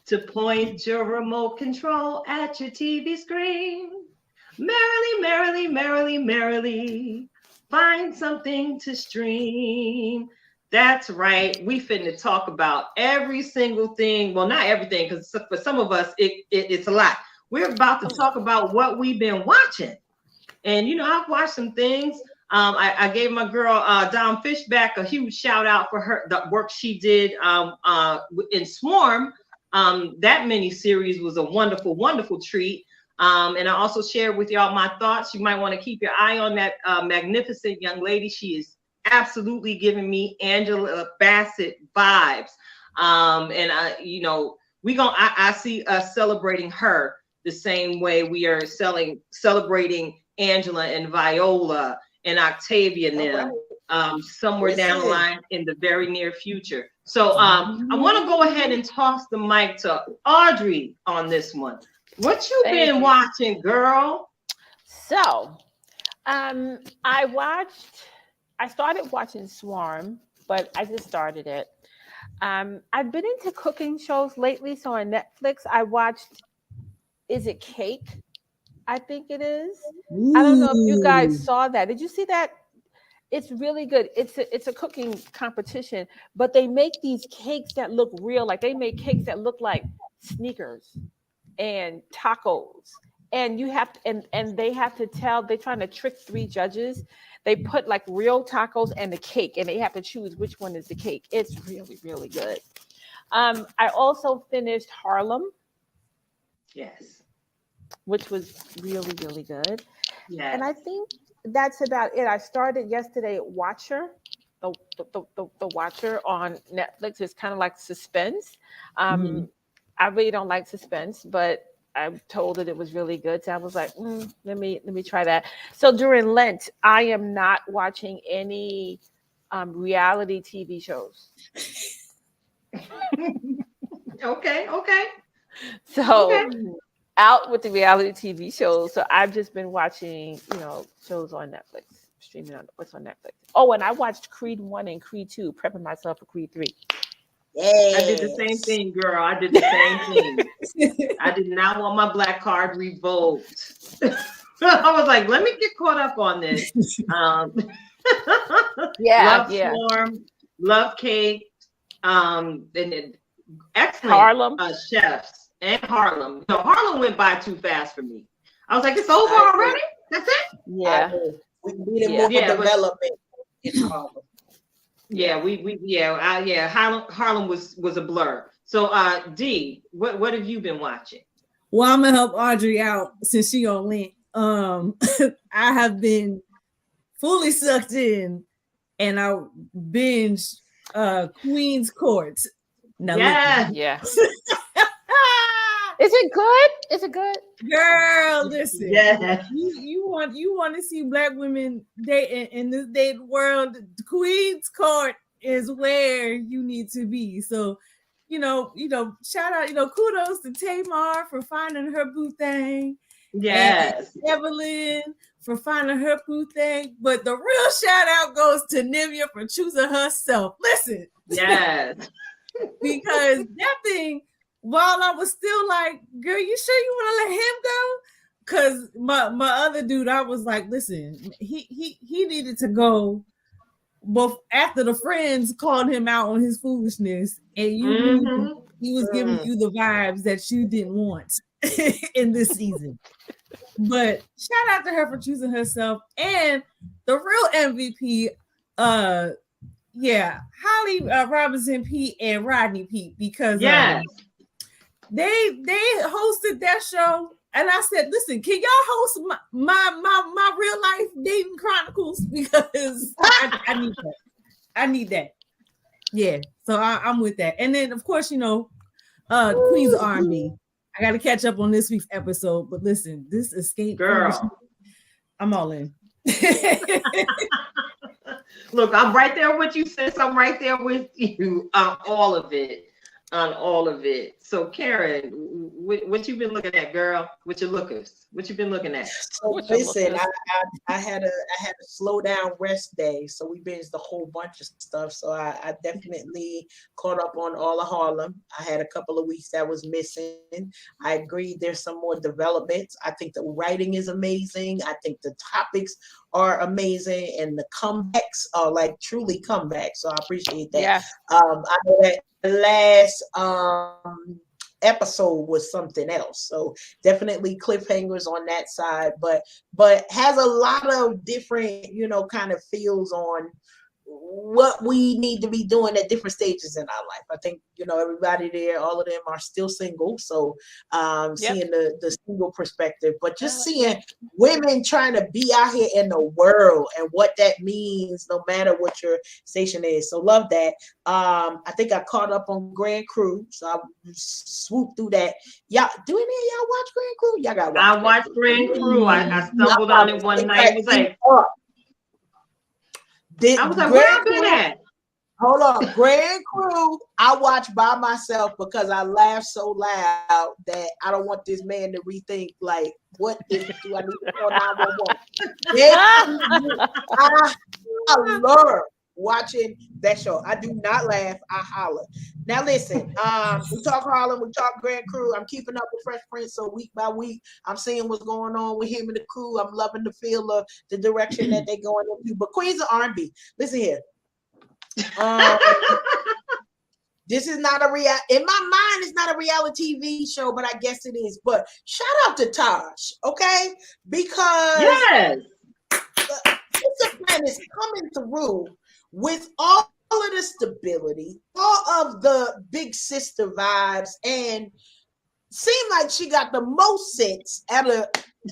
to point your remote control at your TV screen. Merrily, merrily, merrily, merrily, find something to stream. That's right. We finna talk about every single thing. Well, not everything, because for some of us, it's a lot. We're about to talk about what we've been watching. And, you know, I've watched some things. I gave my girl, Dom Fishback, a huge shout out for the work she did in Swarm. That mini series was a wonderful, wonderful treat. And I also shared with y'all my thoughts. You might want to keep your eye on that magnificent young lady. She is absolutely giving me Angela Bassett vibes. And you know, I see us celebrating her the same way we are celebrating Angela and Viola and Octavia and them somewhere down the line in the very near future. So I want to go ahead and toss the mic to Audrey on this one. What you been watching, girl? So, I started watching Swarm, but I just started it. I've been into cooking shows lately. So on Netflix, I watched, is it Cake? I think it is. Ooh. I don't know if you guys saw that. Did you see that? It's really good. It's a cooking competition, but they make these cakes that look real. Like they make cakes that look like sneakers and tacos, and you have to, and they have to tell, they're trying to trick 3 judges. They put like real tacos and the cake, and they have to choose which one is the cake. It's really, really good. I also finished Harlem. Yes. Which was really, really good. Yeah. And I think that's about it. I started yesterday Watcher, the Watcher on Netflix. It's kind of like suspense. I really don't like suspense, but I'm told that it was really good. So I was like, let me try that. So during Lent, I am not watching any reality TV shows. Okay. So out with the reality TV shows. So I've just been watching, you know, shows on Netflix, streaming on what's on Netflix. Oh, and I watched Creed 1 and Creed 2, prepping myself for Creed 3. Yes. I did the same thing, girl. I did the same thing. I did not want my black card revoked. I was like, let me get caught up on this. Love Swarm, love Cake, and excellent Harlem chefs. And Harlem. No, Harlem went by too fast for me. I was like, it's over already? That's it? Yeah. We needed more development in Harlem. Yeah, Harlem was a blur. So D, what have you been watching? Well, I'm gonna help Audrey out since she on Lent. I have been fully sucked in, and I binged Queen's Court. Now, yeah. Is it good? Is it good? Girl, listen. Yeah. You want to see black women date in this dating world. The Queen's Court is where you need to be. So, you know, shout out, kudos to Tamar for finding her boo thing. Yes. and Evelyn for finding her poo thing. But the real shout out goes to Nivea for choosing herself. Listen, Yes. because that thing, while I was still like, girl, you sure you want to let him go? Because my other dude, I was like, listen, he needed to go. But after the friends called him out on his foolishness, and you knew he was giving you the vibes that you didn't want in this season. But shout out to her for choosing herself. And the real MVP, Holly Robinson Pete and Rodney Pete, because Yes. they hosted that show. And I said, listen, can y'all host my real life dating chronicles? Because I need that. I need that. Yeah. So I'm with that. And then of course, Queens of R&B. I got to catch up on this week's episode. But listen, this escape, girl, I'm all in. Look, I'm right there with you, sis. I'm right there with you on all of it. So, Karen, what you been looking at, girl? What you been looking at? So listen, I had a slow down rest day, so we binged a whole bunch of stuff. So I definitely caught up on all of Harlem. I had a couple of weeks that was missing. I agree, there's some more developments. I think the writing is amazing. I think the topics are amazing, and the comebacks are like truly comebacks. So I appreciate that. Yeah. I know that the last episode was something else, so definitely cliffhangers on that side, but has a lot of different kind of feels on what we need to be doing at different stages in our life. I think everybody there, all of them are still single, so seeing the single perspective, but just seeing women trying to be out here in the world and what that means no matter what your station is. So love that. I think I caught up on Grand Crew, so I swooped through that. Y'all, do any of y'all watch Grand Crew? Y'all got I watched Grand Crew. I stumbled on it one night. It was like, I was like, where I been at? Hold on, Grand Crew, I watch by myself because I laugh so loud that I don't want this man to rethink, like, what do I need to call 911? I love watching that show. I do not laugh, I holler. Now listen, we talk Harlem, we talk Grand Crew. I'm keeping up with Fresh Prince, so week by week, I'm seeing what's going on with him and the crew. I'm loving the feel of the direction that they're going into. But Queens of R&B, listen here. This is not in my mind, it's not a reality TV show, but I guess it is. But shout out to Taj, okay? Because the plan is coming through with all of the stability, all of the big sister vibes, and seemed like she got the most sense out of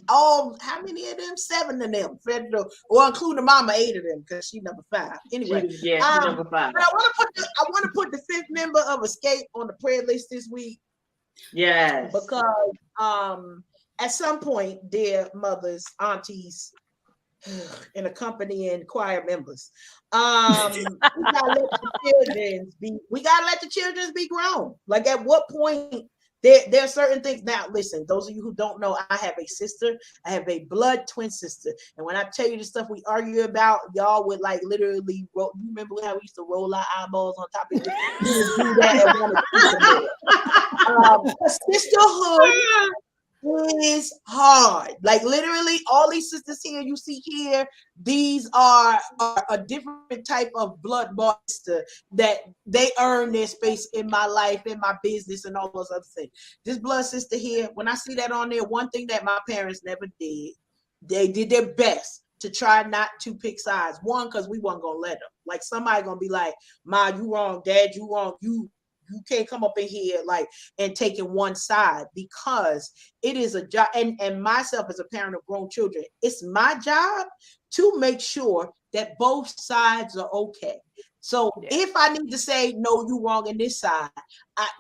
all. How many of them? 7 of them, or including Mama, 8 of them, because she number 5. Anyway, she's number 5. But I want to put the 5th member of Escape on the prayer list this week. Yes, because at some point, dear mothers, aunties, and accompanying choir members, we gotta let the children be grown. Like, at what point? There are certain things. Now, listen, those of you who don't know, I have a sister. I have a blood twin sister. And when I tell you the stuff we argue about, y'all would like literally roll. You remember how we used to roll our eyeballs on top of it? We would do that and want to sisterhood is hard. Like, literally, all these sisters here you see here, these are a different type of blood sister that they earn their space in my life, in my business, and all those other things. This blood sister here, when I see that on there, one thing that my parents never did, they did their best to try not to pick sides. One, because we weren't gonna let them. Like, somebody gonna be like, "Ma, you wrong. Dad, you wrong. You can't come up in here like and taking one side," because it is a job. And myself as a parent of grown children, it's my job to make sure that both sides are okay. So if I need to say, no, you wrong in this side,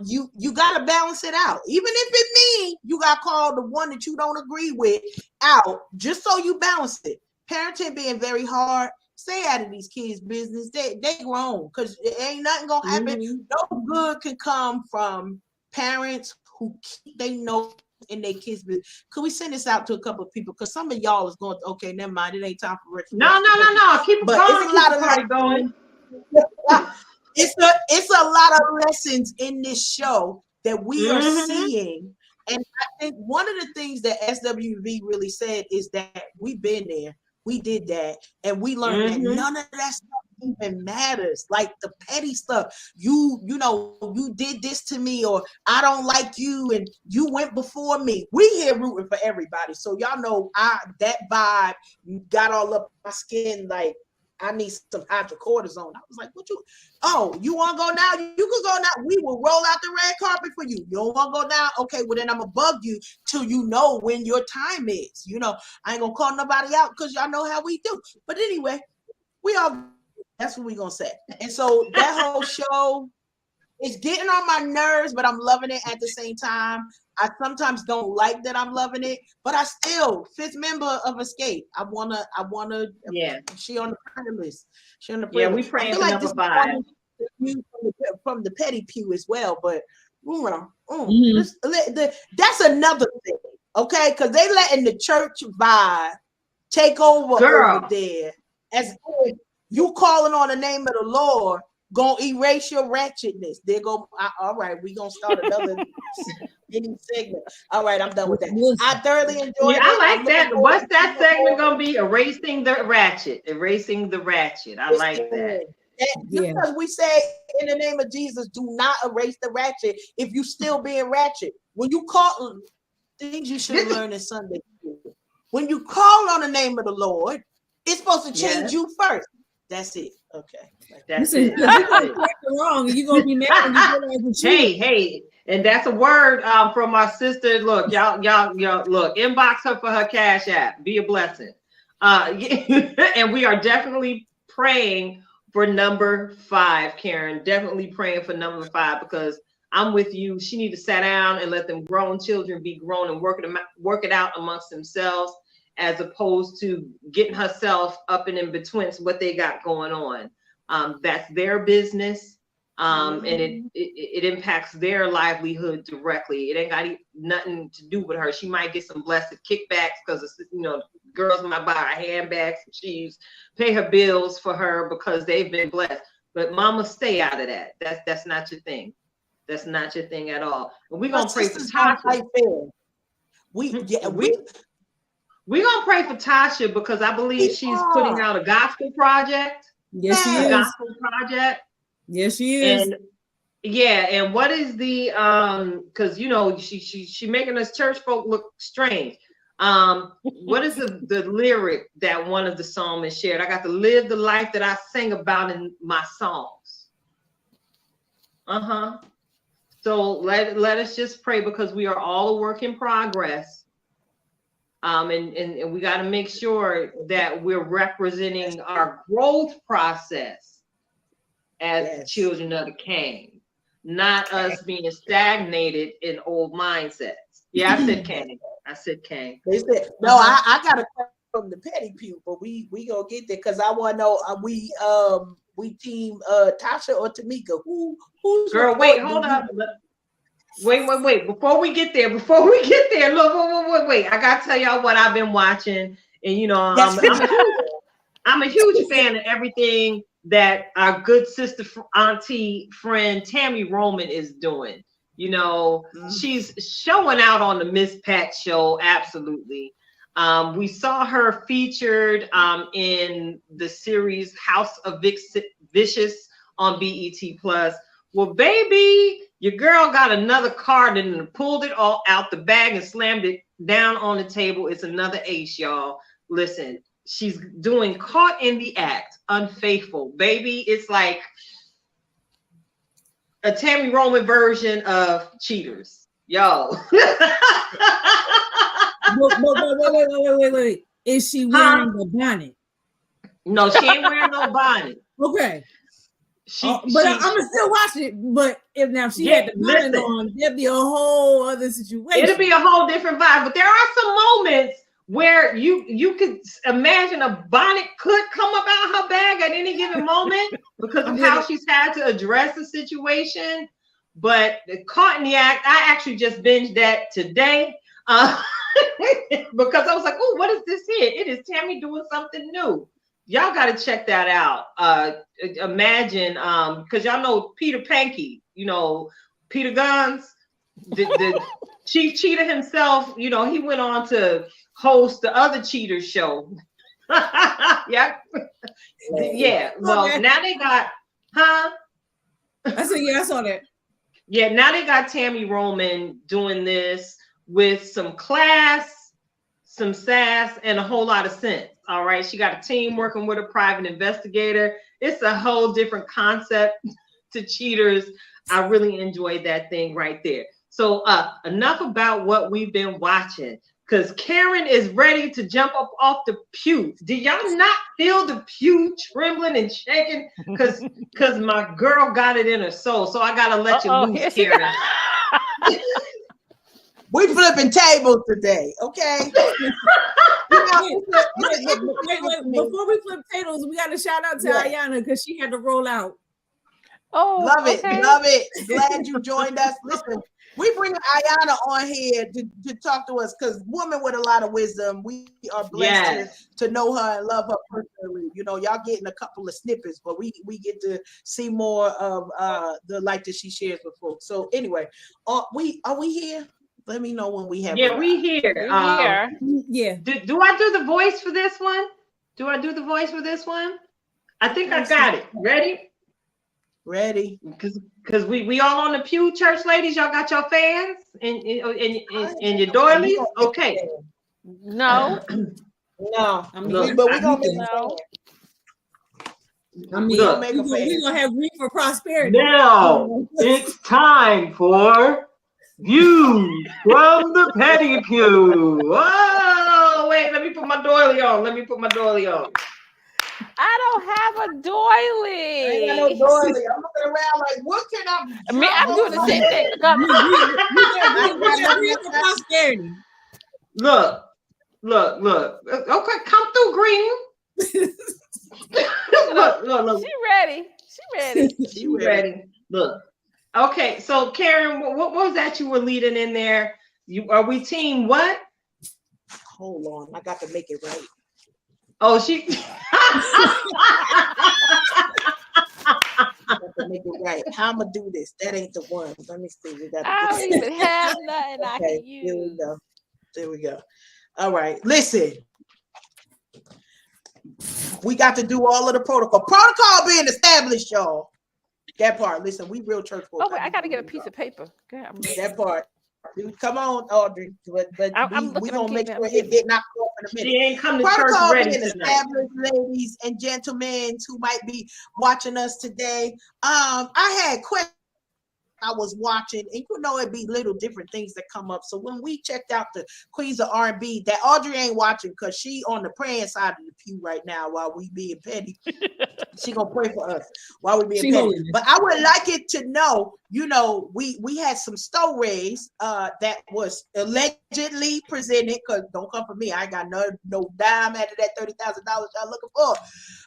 you got to balance it out. Even if it means you got to call the one that you don't agree with out, just so you balance it. Parenting being very hard. Stay out of these kids' business. They grown, because ain't nothing gonna happen. No good can come from parents who keep they nose in their kids' business. Could we send this out to a couple of people? Because some of y'all is going, okay, never mind. It ain't time for Rich. No. Keep it going. It's a lot of party going. It's a lot of lessons in this show that we are seeing. And I think one of the things that SWV really said is that we've been there, we did that, and we learned that none of that stuff even matters. Like the petty stuff, you know, you did this to me, or I don't like you, and you went before me. We here rooting for everybody, so y'all know that vibe got all up my skin. Like, I need some hydrocortisone. I was like, what you? Oh, you want to go now? You can go now. We will roll out the red carpet for you. You don't want to go now? Okay, well then I'm gonna bug you till you know when your time is. You know, I ain't gonna call nobody out because y'all know how we do. But anyway, we all. That's what we gonna say. And so that whole show is getting on my nerves, but I'm loving it at the same time. I sometimes don't like that I'm loving it, but I still 5th member of Escape. I wanna. Yeah. She on the prayer list. She on the prayer list. We praying for number 5 from the petty pew as well. But that's another thing, okay? Because they letting the church vibe take over there. As if you calling on the name of the Lord gonna erase your ratchetness. They go. All right, we gonna start another mini segment. All right, I'm done with that. I thoroughly enjoyed it. I like that. What's that segment gonna be? Erasing the ratchet. Erasing the ratchet. I like that. Because we say in the name of Jesus, do not erase the ratchet if you still being ratchet. When you call things you should learn in Sunday school. When you call on the name of the Lord, it's supposed to change you first. That's it. Okay. That's it. Wrong. You're gonna be mad when you realize the Hey, and that's a word from my sister. Look, y'all, look, inbox her for her Cash App. Be a blessing. And we are definitely praying for number 5, Karen. Definitely praying for number 5 because I'm with you. She need to sit down and let them grown children be grown and work it out amongst themselves, as opposed to getting herself up and in between what they got going on. That's their business, and it impacts their livelihood directly. It ain't got nothing to do with her. She might get some blessed kickbacks because, you know, girls might buy her handbags, shoes, pay her bills for her because they've been blessed. But mama, stay out of that. That's not your thing. That's not your thing at all. And we're gonna pray for Tasha. We're gonna pray for Tasha because I believe she's putting out a gospel project. Yes, she is. A gospel project. Yes, she is. And what is the because you know she making us church folk look strange. What is the lyric that one of the psalmists shared? I got to live the life that I sing about in my songs. So let us just pray because we are all a work in progress. And we got to make sure that we're representing our growth process as children of the King, not us being stagnated in old mindsets. Yeah, I said King. They said, no, I got a question from the petty pew, but we gonna get there because I want to know we team Tasha or Tamika. Who's girl? Wait, hold up. Wait. Before we get there, look, wait. I gotta tell y'all what I've been watching, and you know, I'm a huge fan of everything that our good sister, auntie, friend Tammy Roman is doing. You know, she's showing out on the Miss Pat show. Absolutely. We saw her featured in the series House of Vicious on BET Plus. Well, baby, your girl got another card and pulled it all out the bag and slammed it down on the table. It's another ace, y'all. Listen, she's doing Caught in the Act, Unfaithful. Baby, it's like a Tammy Roman version of Cheaters. Yo. Wait. Is she wearing the bonnet? No, she ain't wearing no bonnet. Okay. I'm gonna still watch it. But if she had the bonnet on, there'd be a whole other situation. It'll be a whole different vibe. But there are some moments where you could imagine a bonnet could come up out her bag at any given moment because of how she's had to address the situation. But Caught in the Act, I actually just binged that today. because I was like, oh, what is this here? It is Tammy doing something new. Y'all got to check that out. Imagine, because y'all know Peter Pankey, you know, Peter Guns, the chief cheater himself, you know, he went on to host the other cheaters show. Yeah. Yeah. Well, now they got, huh? I said, yeah, I saw that. Yeah, now they got Tammy Roman doing this with some class, some sass, and a whole lot of sense. All right. She got a team working with a private investigator. It's a whole different concept to cheaters. I really enjoyed that thing right there. So enough about what we've been watching, because Karen is ready to jump up off the pew. Did y'all not feel the pew trembling and shaking? Because my girl got it in her soul. So I got to let you loose, Karen. We flipping tables today, okay? Wait, before we flip tables, we got to shout out to Ayana because she had to roll out. Oh, love okay. it, love it. Glad you joined us. Listen, we bring Ayana on here to talk to us because woman with a lot of wisdom. We are blessed to know her and love her personally. You know, y'all getting a couple of snippets, but we get to see more of the life that she shares with folks. So anyway, are we here? Let me know when we have. Yeah, we here. Yeah. Do I do the voice for this one? Do I do the voice for this one? I think I got it. Ready? Ready. Because we all on the pew, church ladies. Y'all got your fans and your doilies. Okay. No. No. Look, but we're gonna make no. I mean, we're gonna have grief for prosperity. Now it's time for views from the petty pew. Oh, wait, let me put my doily on. I don't have a doily. I ain't got no doily. I'm looking around like, what can I mean, I'm doing the same thing. We got grief for prosperity. Look. Okay, come through, Green. look. She ready. Look. Okay, so Karen, what was that you were leading in there? Are we team what? Hold on, I got to make it right. Oh, she. Make it right. How I'm gonna do this? That ain't the one. Let me see. We got. I don't even have nothing I can use. There we go. All right. Listen, we got to do all of the protocol. Protocol being established, y'all. That part. Listen, we real church folks. Oh, wait, I got to get a piece of paper. That part. Come on, Audrey. But we gonna make sure it get knocked off in a minute. She ain't come to Protocol church ready being tonight. established, ladies and gentlemen who might be watching us today. I had questions. I was watching, and you know it'd be little different things that come up. So when we checked out the Queens of R&B, that Audrey ain't watching because she on the praying side of the pew right now while we being petty. She gonna pray for us while we being petty. But I would like it to know, you know, we had some stories that was allegedly presented, because don't come for me. I ain't got no dime out of that $30,000 y'all looking for.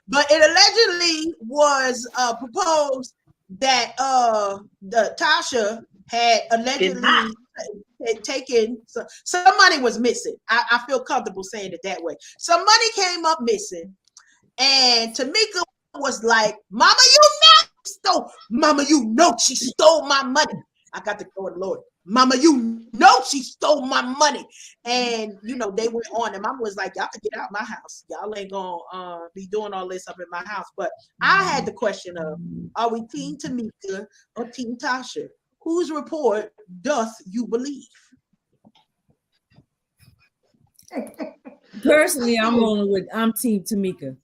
But it allegedly was proposed that the Tasha had allegedly had taken some money was missing. I feel comfortable saying it that way. Some money came up missing, and Tamika was like, "Mama, you know she stole my money." I got to go with the Lord. "Mama, you know she stole my money." And you know, they went on, and Mama was like, "Y'all can get out of my house. Y'all ain't gonna be doing all this up in my house." But I had the question of, are we Team Tamika or Team Tasha? Whose report doth you believe? Personally, I'm Team Tamika.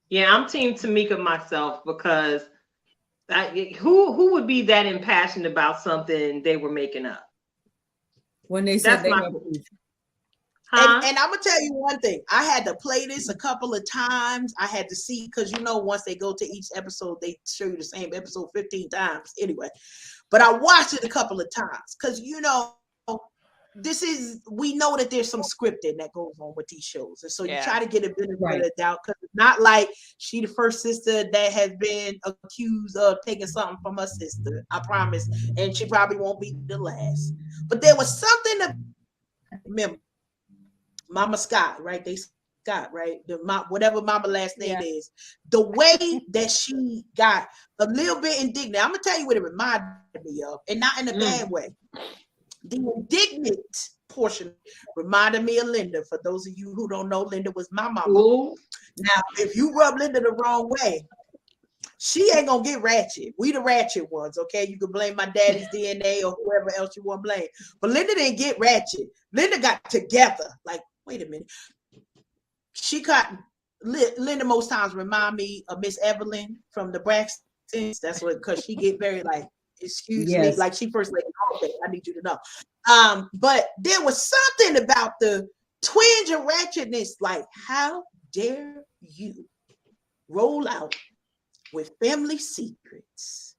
Yeah, I'm Team Tamika myself, because who would be that impassioned about something they were making up? When they said they were. And I'm gonna tell you one thing. I had to play this a couple of times. I had to see, because you know, once they go to each episode, they show you the same episode 15 times anyway. But I watched it a couple of times because you know, we know that there's some scripting that goes on with these shows, and so you try to get a benefit of the doubt, because it's not like she the first sister that has been accused of taking something from her sister. I promise, and she probably won't be the last. But there was something remember, Mama Scott, right? They Scott, right? Whatever Mama last name is. The way that she got a little bit indignant. I'm gonna tell you what it reminded me of, and not in a bad way. The indignant portion reminded me of Linda. For those of you who don't know, Linda was my mama. Ooh. Now, if you rub Linda the wrong way, she ain't gonna get ratchet. We the ratchet ones, okay? You can blame my daddy's DNA or whoever else you want to blame. But Linda didn't get ratchet. Linda got together. Like, wait a minute. She got Linda most times remind me of Miss Evelyn from the Braxtons. That's what, because she get very like, excuse me, like she first lady. Okay, I need you to know. But there was something about the twinge of ratchetness, like, how dare you roll out with family secrets?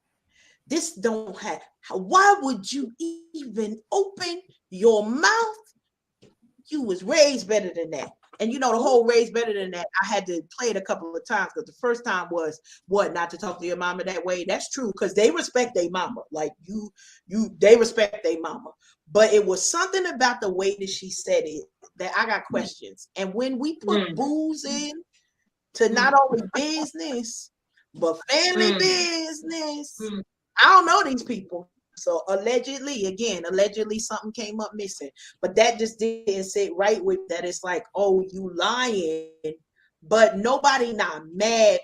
This don't have, why would you even open your mouth? You was raised better than that. And you know, the whole raised better than that, I had to play it a couple of times, because the first time was what, not to talk to your mama that way. That's true, because they respect their mama. Like they respect their mama. But it was something about the way that she said it that I got questions. And when we put booze in to not only business, but family business, I don't know these people. So allegedly something came up missing, but that just didn't sit right with that. It's like, oh, you lying, but nobody not mad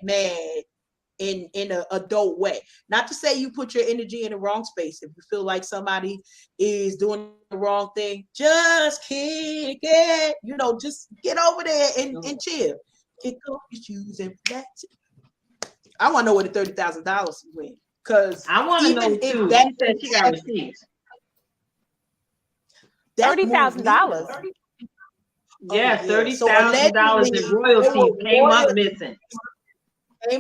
in an adult way. Not to say you put your energy in the wrong space. If you feel like somebody is doing the wrong thing, just kick it. You know, just get over there and chill. Kick off your shoes and that's it. I want to know where the $30,000 went. Because I want to know too. She said she got receipts. $30,000. Yeah, $30,000 in royalties came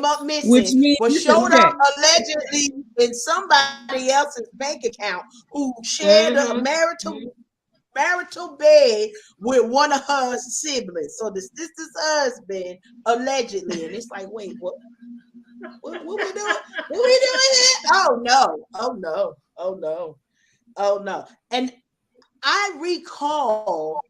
up missing. Which means was showed up allegedly in somebody else's bank account who shared a marital bed with one of her siblings. So the sister's husband allegedly, and it's like, wait, what? What we doing? What we doing here? Oh no. And I recall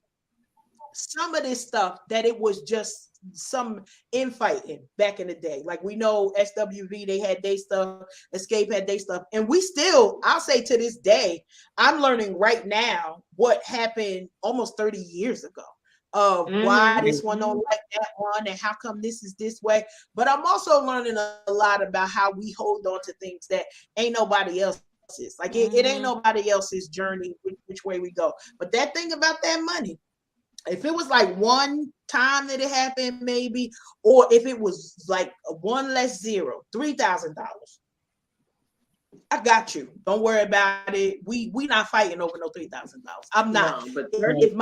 some of this stuff that it was just some infighting back in the day. Like, we know SWV, they had their stuff, Escape had their stuff. And we still, I'll say to this day, I'm learning right now what happened almost 30 years ago. Of why this one don't like that one and how come this is this way. But I'm also learning a lot about how we hold on to things that ain't nobody else's. Like it ain't nobody else's journey, which way we go. But that thing about that money, if it was like one time that it happened, maybe, or if it was like one less zero, $3,000. I got you. Don't worry about it. We not fighting over no $3,000. I'm not. No, but if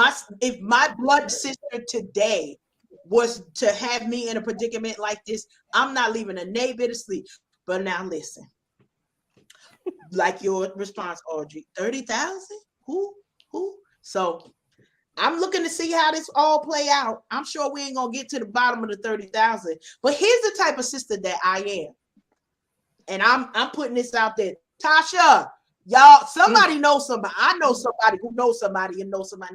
my blood sister today was to have me in a predicament like this, I'm not leaving a nay bit of sleep. But now listen, like your response, Audrey, 30,000? Who? So I'm looking to see how this all play out. I'm sure we ain't gonna get to the bottom of the 30,000. But here's the type of sister that I am. And I'm putting this out there. Tasha, y'all, somebody knows somebody. I know somebody who knows somebody and knows somebody.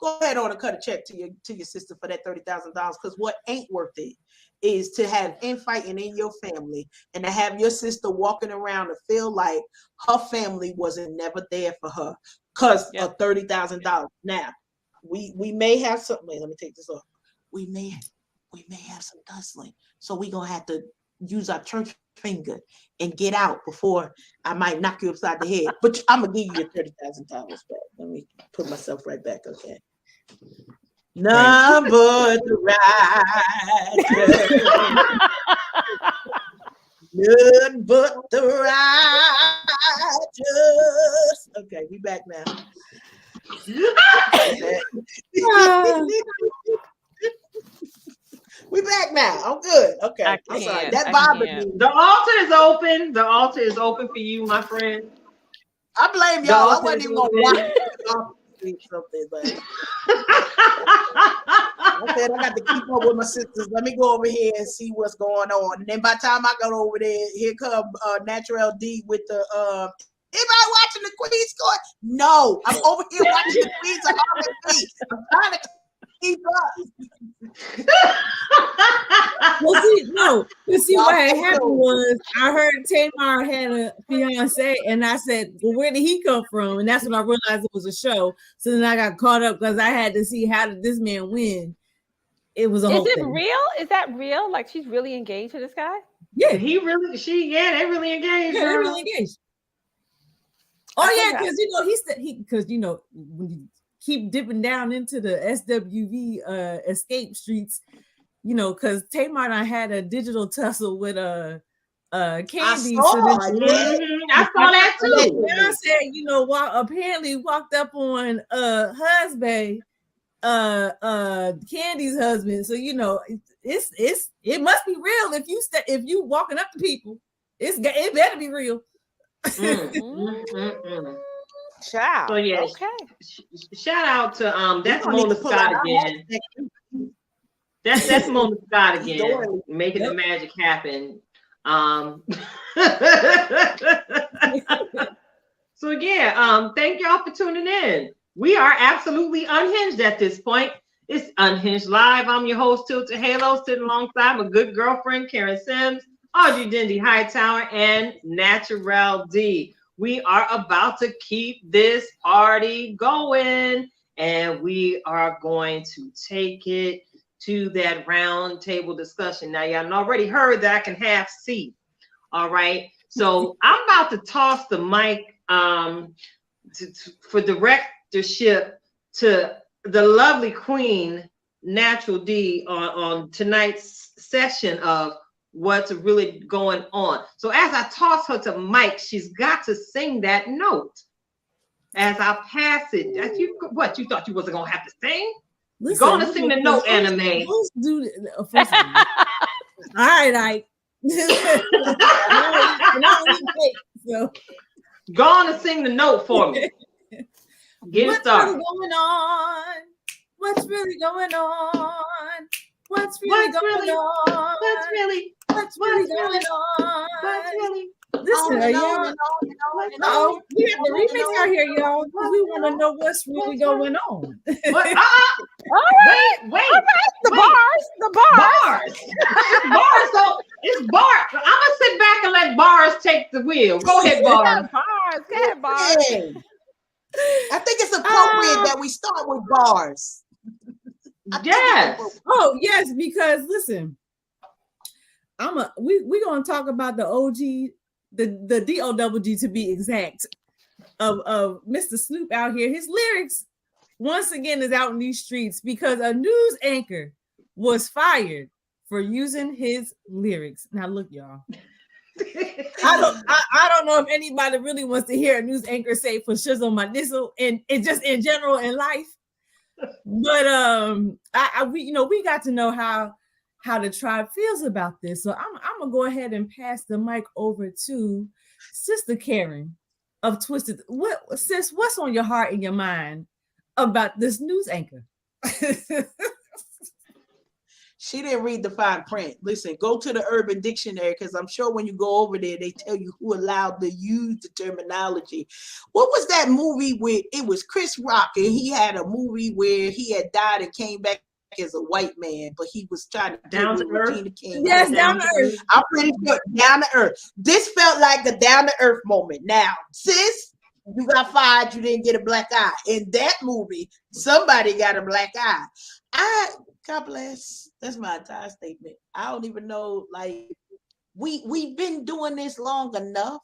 Go ahead on and cut a check to your sister for that $30,000. Because what ain't worth it is to have infighting in your family and to have your sister walking around and feel like her family wasn't never there for her because of $30,000. Now, we may have something. Let me take this off. We may have some tussling. So we're gonna have to use our church finger and get out before I might knock you upside the head. But I'm gonna give you your $30,000 back. Let me put myself right back, okay? Number the right. Good but the righteous. Okay, we back now. We back now. I'm good. Okay. I'm sorry. That bothered me. The altar is open. The altar is open for you, my friend. I blame y'all. I wasn't even gonna watch something, but I said I got to keep up with my sisters. Let me go over here and see what's going on. And then by the time I got over there, here come Natural D with the anybody watching the Queen's Court? No, I'm over here watching the Queens of R&B. I'm trying to keep up. Well, see, Y'all what had take happened notes. was I heard Tamar had a fiance, and I said, "Well, where did he come from?" And that's when I realized it was a show. So then I got caught up because I had to see how did this man win. It was a Is whole it thing. real? Is that real? Like she's really engaged to this guy? Yeah, they really engaged, yeah, they're girl. really engaged. I Oh yeah, forgot. because he said because when you keep dipping down into the SWV escape streets, because Tamar and I had a digital tussle with Candy. I So then saw it. I saw that too. I said, apparently walked up on husband, Candy's husband. So it must be real if you walking up to people. It better be real. Child. So yeah, Okay. shout out to We're that's gonna need Mona to pull Scott out our again. hashtag. That's Mona Scott He's again, doing making the Yep. magic happen. So yeah, thank y'all for tuning in. We are absolutely unhinged at this point. It's Unhinged Live. I'm your host, Tilted Halo, sitting alongside my good girlfriend, Karen Sims, Audrey Dindy Hightower, and Natural D. We are about to keep this party going, and we are going to take it to that round table discussion. Now, y'all already heard that I can have seat. All right. So I'm about to toss the mic for directorship to the lovely queen, Natural D, on tonight's session of what's really going on. So as I toss her to mic, she's got to sing that note. As I pass it, you thought you wasn't gonna have to sing? You're gonna sing the note, anime. First of all, all right, so Gonna sing the note for me. Get it started. Really going on? What's really going on? What's really going on? What's really going on? What's really Listen, y'all. Oh, we have the remix out here, y'all. We want to know what's really going on. what? All right. Wait. All right. The bars. Bars. So it's bars. I'm gonna sit back and let bars take the wheel. Go ahead, bars. Bars. Go ahead, bars. Yeah. I think it's appropriate that we start with bars. Yes. Oh, yes, because listen, we're gonna talk about the OG, the DOWG to be exact, of Mr. Snoop out here. His lyrics once again is out in these streets because a news anchor was fired for using his lyrics. Now look, y'all. I don't know if anybody really wants to hear a news anchor say for shizzle my nizzle and just in general in life. But we got to know how the tribe feels about this. So I'm gonna go ahead and pass the mic over to Sister Karen of Twisted. What's on your heart and your mind about this news anchor? She didn't read the fine print. Listen, go to the Urban Dictionary because I'm sure when you go over there, they tell you who allowed to use the terminology. What was that movie with? It was Chris Rock, and he had a movie where he had died and came back as a white man, but he was trying to Down to Earth. Regina King. Yes, Down to Earth. I'm pretty sure Down to Earth. This felt like a Down to Earth moment. Now, sis, you got fired. You didn't get a black eye. In that movie, somebody got a black eye. God bless. That's my entire statement. I don't even know. Like, we've been doing this long enough.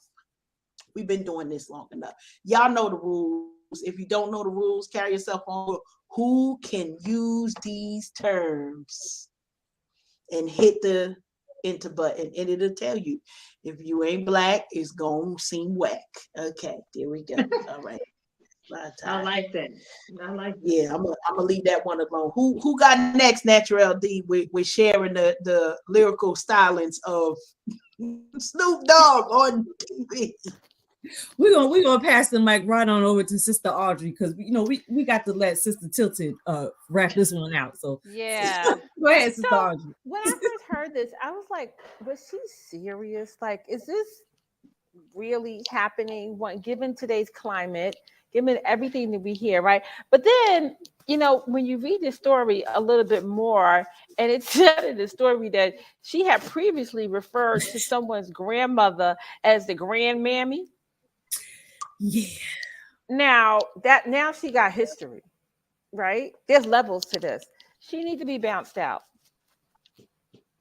We've been doing this long enough. Y'all know the rules. If you don't know the rules, carry yourself on. Who can use these terms? And hit the enter button, and it'll tell you. If you ain't black, it's gonna seem whack. Okay, there we go. All right. I like that. Yeah, I'm gonna leave that one alone. Who got next? Natural D with sharing the lyrical stylings of Snoop Dogg on TV. We're gonna pass the mic right on over to Sister Audrey because we got to let Sister Tilted wrap this one out. So Yeah. Go ahead, Sister Audrey. When I first heard this, I was like, was she serious? Like, is this really happening? Given today's climate, given everything that we hear, right? But then you know, when you read the story a little bit more, and it said in the story that she had previously referred to someone's grandmother as the grandmammy. Yeah. Now she got history, right? There's levels to this. She needs to be bounced out.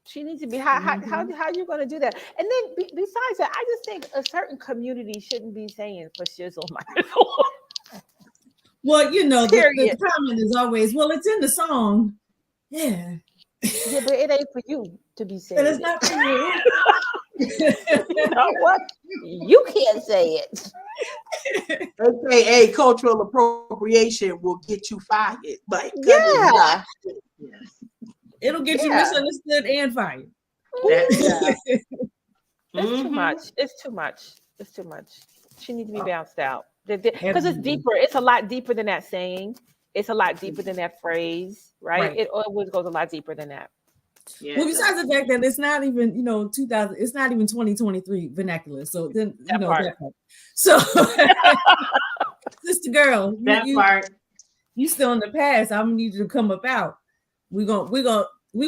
She needs to be how you going to do that? And then besides that, I just think a certain community shouldn't be saying for shizzle my Well, you know, the period. comment is always, well, it's in the song. Yeah. Yeah, but it ain't for you to be saying But it's it. not for you. You know what? You can't say it. AKA cultural appropriation will get you fired. Like, Yeah. Yes. It'll get you Yeah. misunderstood and fired. That, It's too Mhm. much. It's too much. It's too much. She needs to be bounced out. Because it's Absolutely. deeper. It's a lot deeper than that saying. It's a lot deeper than that phrase, right? Right. It always goes a lot deeper than that. Yeah, Well, it besides does. the fact that it's not even, 2000, it's not even 2023 vernacular. So then, That part. that part. So, sister girl, That part. you still in the past. I'm gonna need you to come up out. We're gonna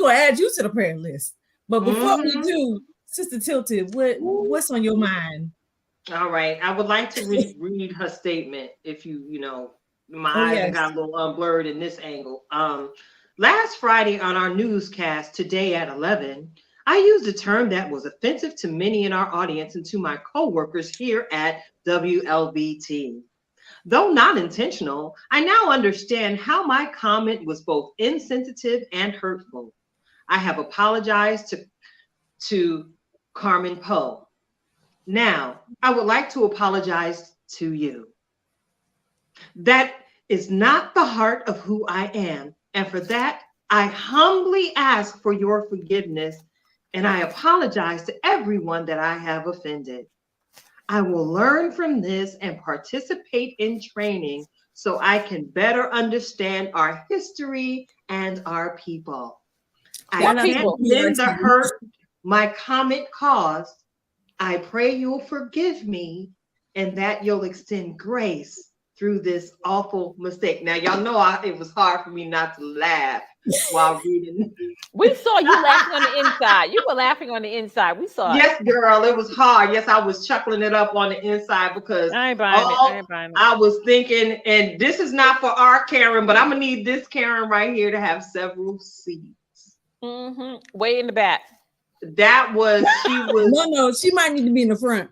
add you to the prayer list. But before we do, Sister Tilted, what's on your mind? All right. I would like to read her statement. If my Oh, eyes yes. got a little blurred in this angle. Last Friday on our newscast, Today at 11, I used a term that was offensive to many in our audience and to my coworkers here at WLBT. Though not intentional, I now understand how my comment was both insensitive and hurtful. I have apologized to Carmen Poe. Now, I would like to apologize to you. That is not the heart of who I am. And for that, I humbly ask for your forgiveness. And I apologize to everyone that I have offended. I will learn from this and participate in training so I can better understand our history and our people. I can't mend the hurt my comment caused. I pray you'll forgive me and that you'll extend grace through this awful mistake. Now, y'all know it was hard for me not to laugh while reading. We saw you laughing on the inside. You were laughing on the inside. We saw it. Yes, girl, it was hard. Yes, I was chuckling it up on the inside because I ain't buying it. I ain't buying it. I was thinking, and this is not for our Karen, but I'm going to need this Karen right here to have several seats. Way in the back. That was, she was. No, she might need to be in the front.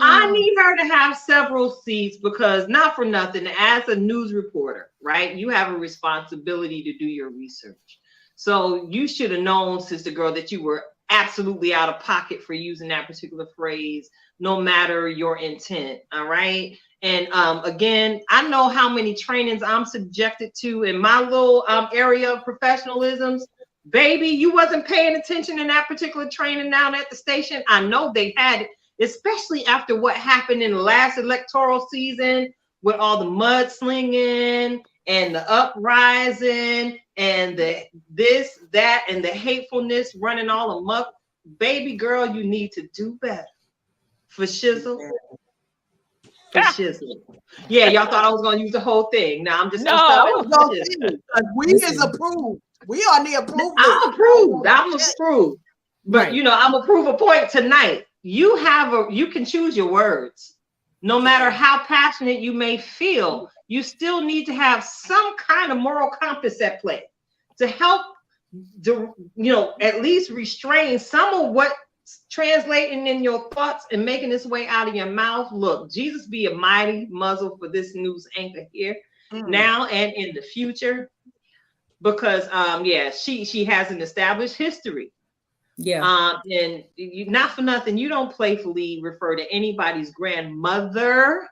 I need her to have several seats because, not for nothing, as a news reporter, right, you have a responsibility to do your research. So you should have known, sister girl, that you were absolutely out of pocket for using that particular phrase, no matter your intent. All right. And again, I know how many trainings I'm subjected to in my little area of professionalisms. Baby, you wasn't paying attention in that particular training down at the station. I know they had it, especially after what happened in the last electoral season with all the mudslinging and the uprising and the this, that, and the hatefulness running all amok. Baby girl, you need to do better. For shizzle. For shizzle. Yeah, y'all thought I was going to use the whole thing. Now I'm just we is approved. We on the approved. I'm approved. I'm approved. But I'm gonna prove a point tonight. You can choose your words. No matter how passionate you may feel, you still need to have some kind of moral compass at play to help at least restrain some of what's translating in your thoughts and making its way out of your mouth. Look, Jesus be a mighty muzzle for this news anchor here now and in the future. Because she has an established history. Yeah. And not for nothing, you don't playfully refer to anybody's grandmother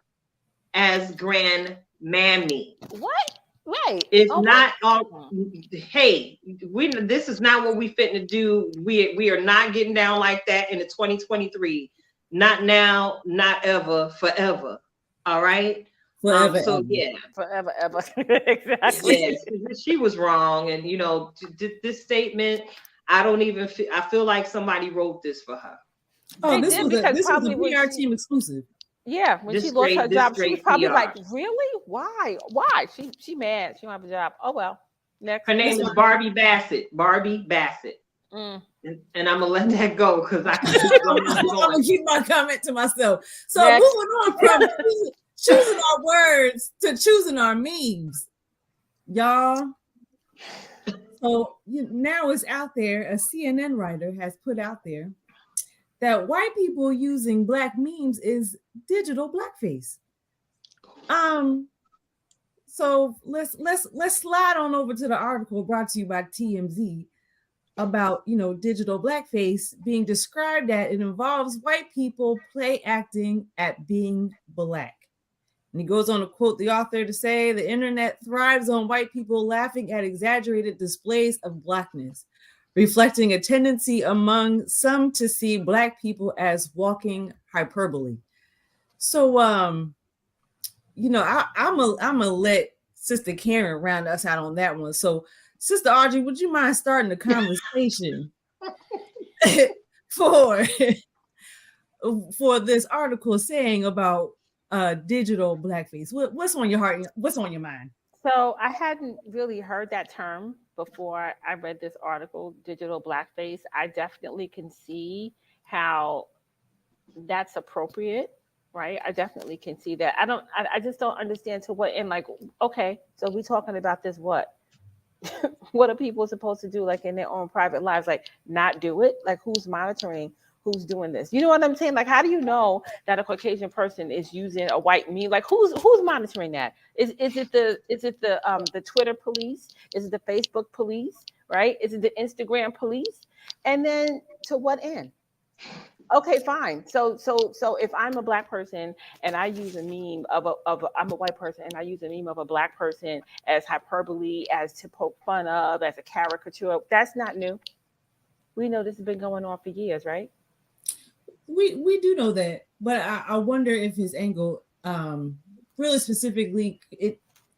as grandmammy. What? Right. It's not all. Hey, this is not what we fitting to do. We are not getting down like that in the 2023. Not now, not ever, forever. All right. Forever, forever, ever. Exactly. Yes, she was wrong, and this statement. I don't even. I feel like somebody wrote this for her. Oh, this was a PR team exclusive. Yeah, when she This lost her straight, this job, she was straight probably PR. like, "Really? Why? Why?" She mad. She don't have a job. Oh well. Next. Her name is Barbie Bassett. Barbie Bassett. Mm. And I'm gonna let that go because I can keep going and I'm going. gonna keep my comment to myself. So Next. moving on from choosing our words to choosing our memes, y'all. So now it's out there. A CNN writer has put out there that white people using black memes is digital blackface. So let's slide on over to the article brought to you by TMZ about digital blackface being described that it involves white people play acting at being black. And he goes on to quote the author to say the internet thrives on white people laughing at exaggerated displays of blackness, reflecting a tendency among some to see black people as walking hyperbole. So I'm gonna let Sister Karen round us out on that one. So Sister Audrey, would you mind starting the conversation for this article saying about digital blackface? What's on your heart? What's on your mind? So I hadn't really heard that term before I read this article, digital blackface. I definitely can see how that's appropriate, right? I definitely can see that. I just don't understand to what end. Like, okay, so we talking about this what? What are people supposed to do, like in their own private lives? Like, not do it? Like, who's monitoring who's doing this? You know what I'm saying? Like, how do you know that a Caucasian person is using a white meme? Like, who's monitoring that? Is it the Twitter police? Is it the Facebook police? Right? Is it the Instagram police? And then to what end? Okay, fine. So if I'm a black person and I use a meme I'm a white person and I use a meme of a black person as hyperbole, as to poke fun of, as a caricature, that's not new. We know this has been going on for years, right? We do know that, but I wonder if his angle, really specifically,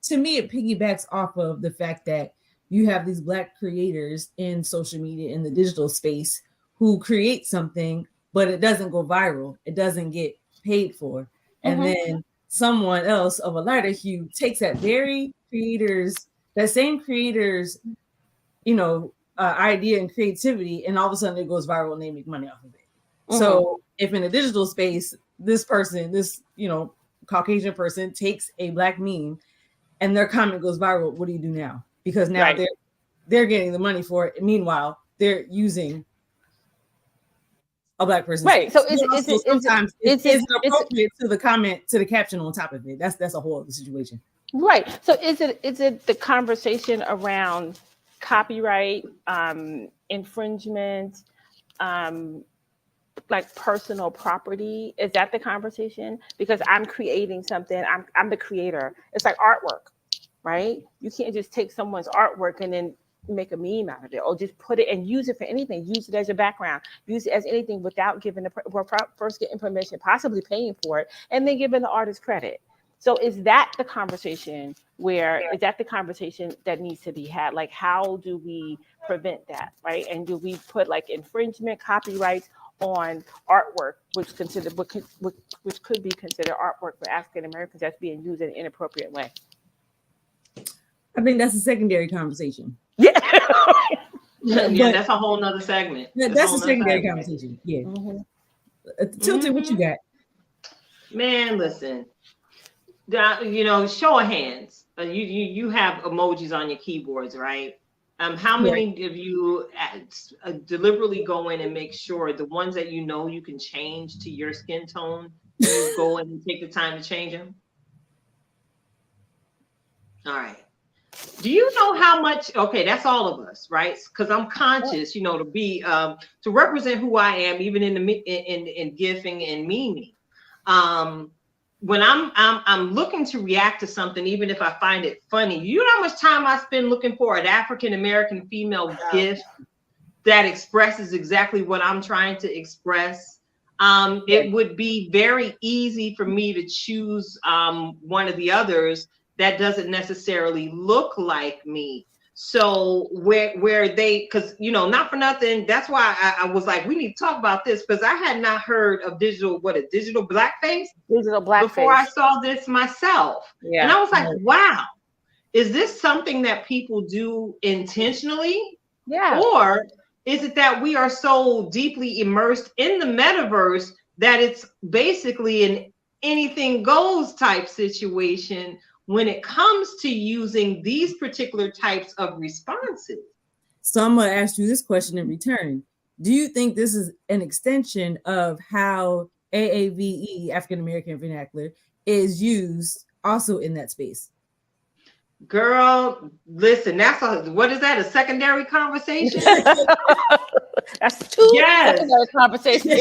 to me it piggybacks off of the fact that you have these black creators in social media in the digital space who create something, but it doesn't go viral, it doesn't get paid for, and then someone else of a lighter hue takes that same creators, idea and creativity, and all of a sudden it goes viral and they make money off of it. So if in a digital space, this person, this Caucasian person takes a black meme and their comment goes viral, what do you do now? Because now they're getting the money for it. Meanwhile, they're using a black person. Right. So sometimes it's appropriate to the comment, to the caption on top of it. That's a whole other situation. Right. So is it the conversation around copyright, infringement, like personal property? Is that the conversation? Because I'm creating something, I'm the creator. It's like artwork, right? You can't just take someone's artwork and then make a meme out of it, or just put it and use it for anything. Use it as your background, use it as anything without giving first getting permission, possibly paying for it, and then giving the artist credit. So is that the conversation is that the conversation that needs to be had? Like, how do we prevent that, right? And do we put like infringement, copyrights on artwork, which could be considered artwork for African Americans that's being used in an inappropriate way? I think that's a secondary conversation. Yeah. Yeah, that's a whole nother segment. That's a secondary conversation. Yeah. Tilted, what you got? Man, listen. Show of hands. You have emojis on your keyboards, right? How many of you deliberately go in and make sure the ones that you can change to your skin tone, you go in and take the time to change them? All right. Do you know how much? Okay, that's all of us, right? Because I'm conscious, to be to represent who I am, even in gifting and memeing. When I'm looking to react to something, even if I find it funny, you know how much time I spend looking for an African American female gif that expresses exactly what I'm trying to express. It would be very easy for me to choose one of the others that doesn't necessarily look like me. So where they, because not for nothing, that's why I was like, we need to talk about this, because I had not heard of digital blackface Digital before I blackface. saw this myself. Yeah. And I was like, wow, is this something that people do intentionally? Yeah. Or is it that we are so deeply immersed in the metaverse that it's basically an anything goes type situation when it comes to using these particular types of responses? So I'm going to ask you this question in return. Do you think this is an extension of how AAVE, African American vernacular, is used also in that space? Girl, listen, what is that? A secondary conversation? That's two Yes. secondary conversations.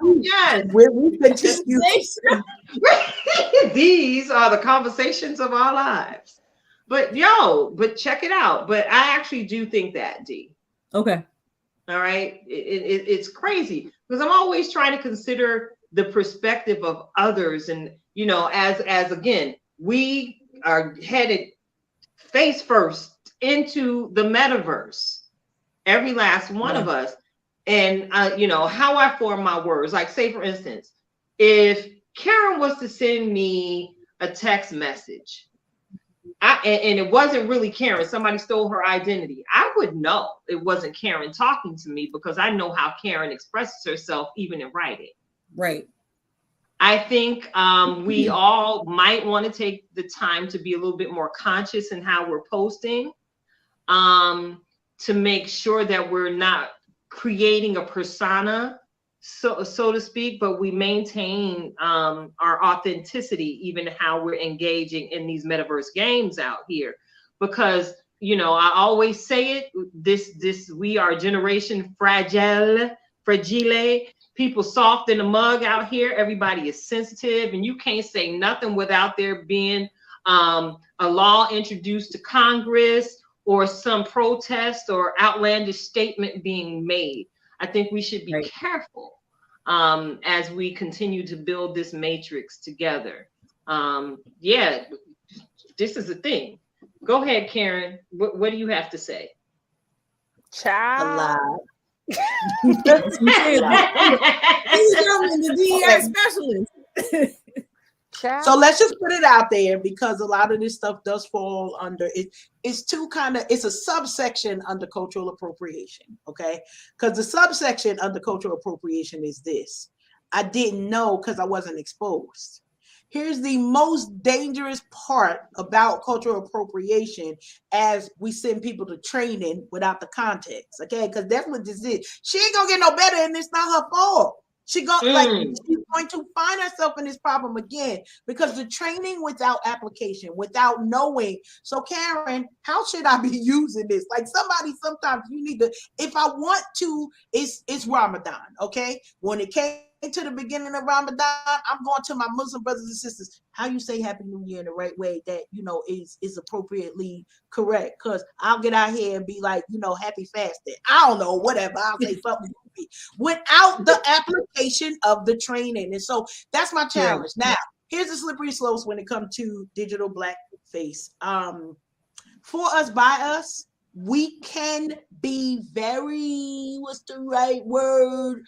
Yes. We continue. These are the conversations of our lives. But check it out. But I actually do think that, D. Okay. All right. It's crazy because I'm always trying to consider the perspective of others. And, as again, we are headed face first into the metaverse, every last one of us. And, how I form my words, like say, for instance, if Karen was to send me a text message, and it wasn't really Karen, somebody stole her identity, I would know it wasn't Karen talking to me because I know how Karen expresses herself, even in writing. Right. I think we all might want to take the time to be a little bit more conscious in how we're posting, to make sure that we're not creating a persona, so to speak, but we maintain our authenticity, even how we're engaging in these metaverse games out here. Because I always say it, this we are generation fragile. People soft in the mug out here. Everybody is sensitive, and you can't say nothing without there being a law introduced to Congress or some protest or outlandish statement being made. I think we should be careful as we continue to build this matrix together. This is the thing. Go ahead, Karen. What do you have to say? Child. The DEI specialist. So let's just put it out there, because a lot of this stuff does fall under it. It's it's a subsection under cultural appropriation. Okay. Because the subsection under cultural appropriation is this. I didn't know because I wasn't exposed. Here's the most dangerous part about cultural appropriation as we send people to training without the context. Okay. Because that's what this is. She ain't gonna get no better, and it's not her fault. She's going to find herself in this problem again, because the training without application, without knowing. So Karen, how should I be using this? Like sometimes you need to, if I want to, it's Ramadan. Okay. When it came to the beginning of Ramadan, I'm going to my Muslim brothers and sisters, how you say Happy New Year in the right way that, is appropriately correct. Because I'll get out here and be like, happy fasting. I don't know, whatever. I'll say something without the application of the training. And so that's my challenge. Now, here's the slippery slopes when it comes to digital blackface. For us, by us, we can be very, what's the right word?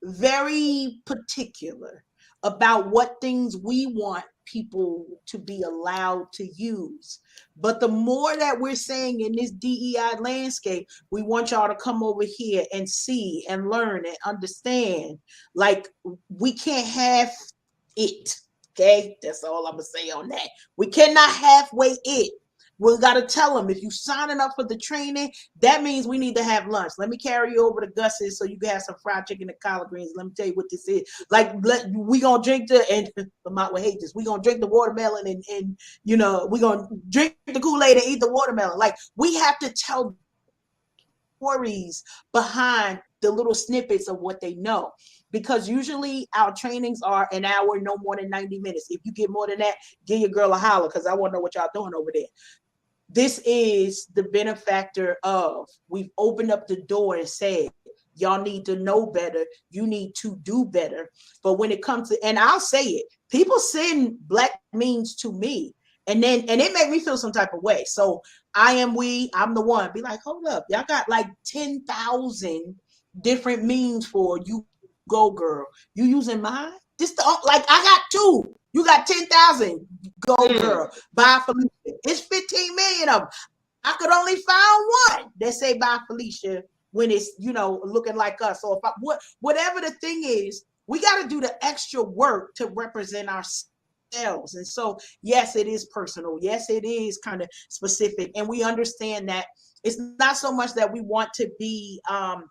Very particular about what things we want people to be allowed to use. But the more that we're saying in this DEI landscape, we want y'all to come over here and see and learn and understand. Like, we can't have it. Okay, that's all I'm gonna say on that. We cannot halfway it. We got to tell them, if you're signing up for the training, that means we need to have lunch. Let me carry you over to Gus's so you can have some fried chicken and collard greens. Let me tell you what this is. Like, we going to drink and Lamont would hate this. We going to drink the watermelon and we going to drink the Kool-Aid and eat the watermelon. Like, we have to tell stories behind the little snippets of what they know. Because usually our trainings are an hour, no more than 90 minutes. If you get more than that, give your girl a holler, because I want to know what y'all doing over there. This is the benefactor of, we've opened up the door and said, y'all need to know better. You need to do better. But when it comes to, and I'll say it, people send black memes to me, And it made me feel some type of way. So I'm the one. Be like, hold up, y'all got like 10,000 different memes for you go girl. You using mine? Like I got 2. You got 10,000 go girl. Bye Felicia. It's 15 million of them. I could only find one that say bye Felicia when it's, looking like us. So whatever the thing is, we got to do the extra work to represent ourselves. And so, yes, it is personal. Yes, it is kind of specific. And we understand that it's not so much that we want to be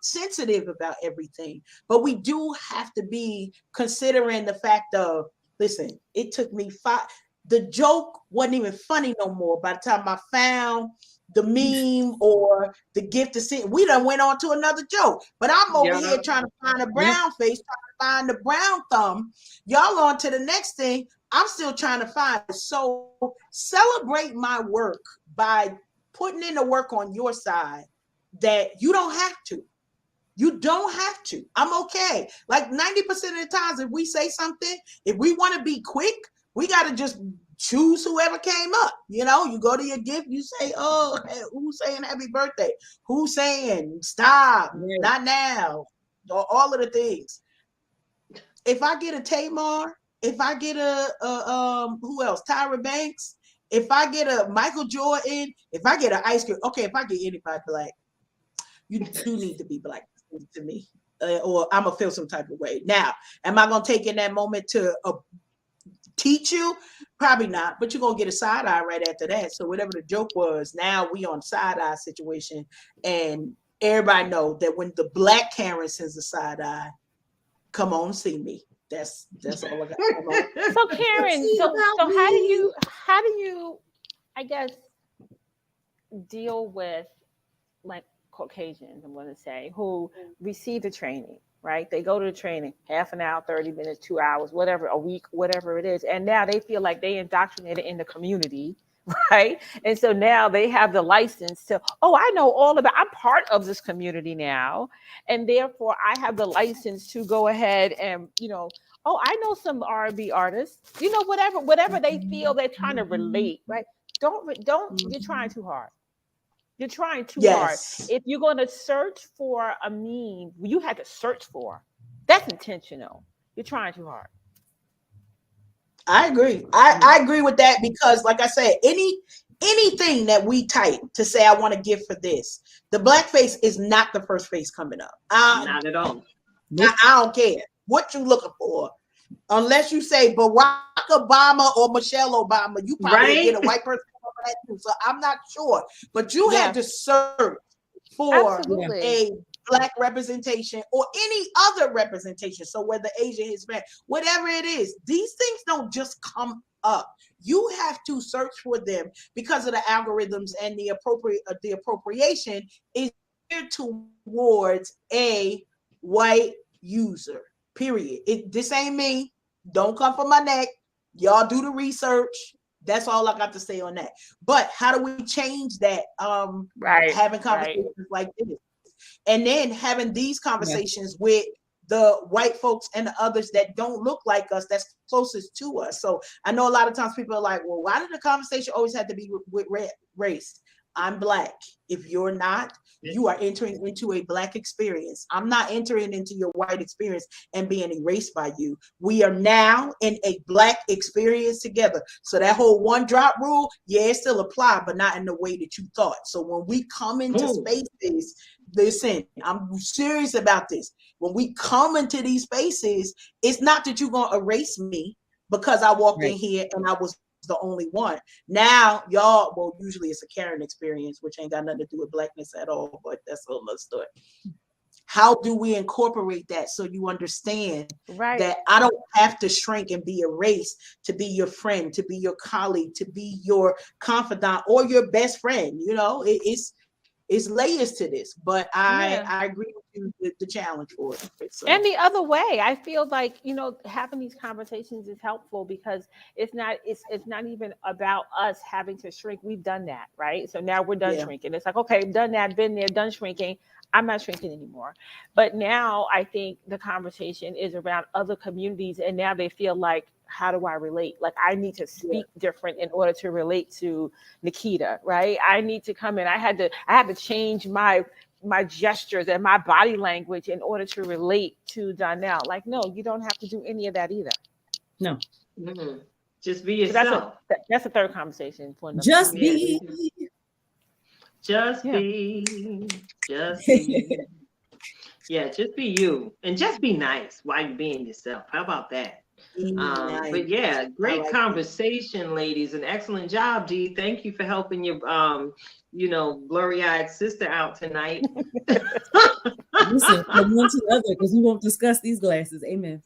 sensitive about everything, but we do have to be considering the fact of, listen, it took me 5. The joke wasn't even funny no more by the time I found the meme or the gift to see. We done went on to another joke, but I'm over here trying to find a brown face, trying to find the brown thumb. Y'all on to the next thing. I'm still trying to find it. So celebrate my work by putting in the work on your side that you don't have to. You don't have to. I'm okay. Like 90% of the times, if we say something, if we want to be quick, we got to just choose whoever came up. You go to your gift, you say, oh, who's saying happy birthday? Who's saying stop, not now? All of the things. If I get a Tamar, if I get a who else? Tyra Banks, if I get a Michael Jordan, if I get an ice cream, okay, if I get anybody black, you do need to be black to me, or I'm gonna feel some type of way. Now, am I gonna take in that moment to teach you? Probably not, but you're gonna get a side eye right after that. So whatever the joke was, now we on side eye situation, and everybody know that when the black Karen sends a side eye, come on, see me. That's all I got. So Karen, so how do you, I guess, deal with like Caucasians, I'm going to say, who receive the training, right? They go to the training, half an hour, 30 minutes, 2 hours, whatever, a week, whatever it is. And now they feel like they indoctrinated in the community, right? And so now they have the license to, I know all about, I'm part of this community now. And therefore I have the license to go ahead and, I know some R&B artists, whatever they feel they're trying to relate, right? Don't, you're trying too hard. You're trying too hard. If you're going to search for a meme, you had to search for. That's intentional. You're trying too hard. I agree. I agree with that because, like I said, anything that we type to say I want to give for this, the blackface is not the first face coming up. Not at all. I don't care what you looking for, unless you say Barack Obama or Michelle Obama. You probably get a white person. So I'm not sure, but you had to search for a black representation or any other representation. So whether Asian, Hispanic, whatever it is, these things don't just come up. You have to search for them because of the algorithms, and the appropriation is geared towards a white user. Period. This ain't me. Don't come for my neck. Y'all do the research. That's all I got to say on that. But how do we change that? Having conversations like this, and then having these conversations with the white folks and the others that don't look like us, that's closest to us. So I know a lot of times people are like, well, why did the conversation always have to be with race? I'm black. If you're not, you are entering into a black experience. I'm not entering into your white experience and being erased by you. We are now in a black experience together. So that whole one drop rule, it still apply, but not in the way that you thought. So when we come into spaces, listen, I'm serious about this. When we come into these spaces, it's not that you're going to erase me because I walked in here and I was the only one. Now y'all, well, usually it's a Karen experience, which ain't got nothing to do with blackness at all, but that's a whole nother story. How do we incorporate that so you understand that I don't have to shrink and be erased to be your friend, to be your colleague, to be your confidant or your best friend? It's layers to this, but I agree with you the challenge for it. So. And the other way, I feel like, you know, having these conversations is helpful because it's not even about us having to shrink. We've done that, right? So now we're done shrinking. It's like, okay, done that, been there, done shrinking. I'm not shrinking anymore. But now I think the conversation is around other communities, and now they feel like, how do I relate? Like I need to speak different in order to relate to Nikita, right? I need to come in. I had to change my gestures and my body language in order to relate to Donnell. Like, no, you don't have to do any of that either. No. Mm-hmm. Just be yourself. So that's a third conversation for another Just time. be. Just be. Just be. Yeah, just be you. And just be nice while you're being yourself. How about that? Nice. But yeah, great like conversation, ladies. An excellent job, Dee. Thank you for helping your blurry-eyed sister out tonight. Listen, from one to the other, because we won't discuss these glasses. Amen.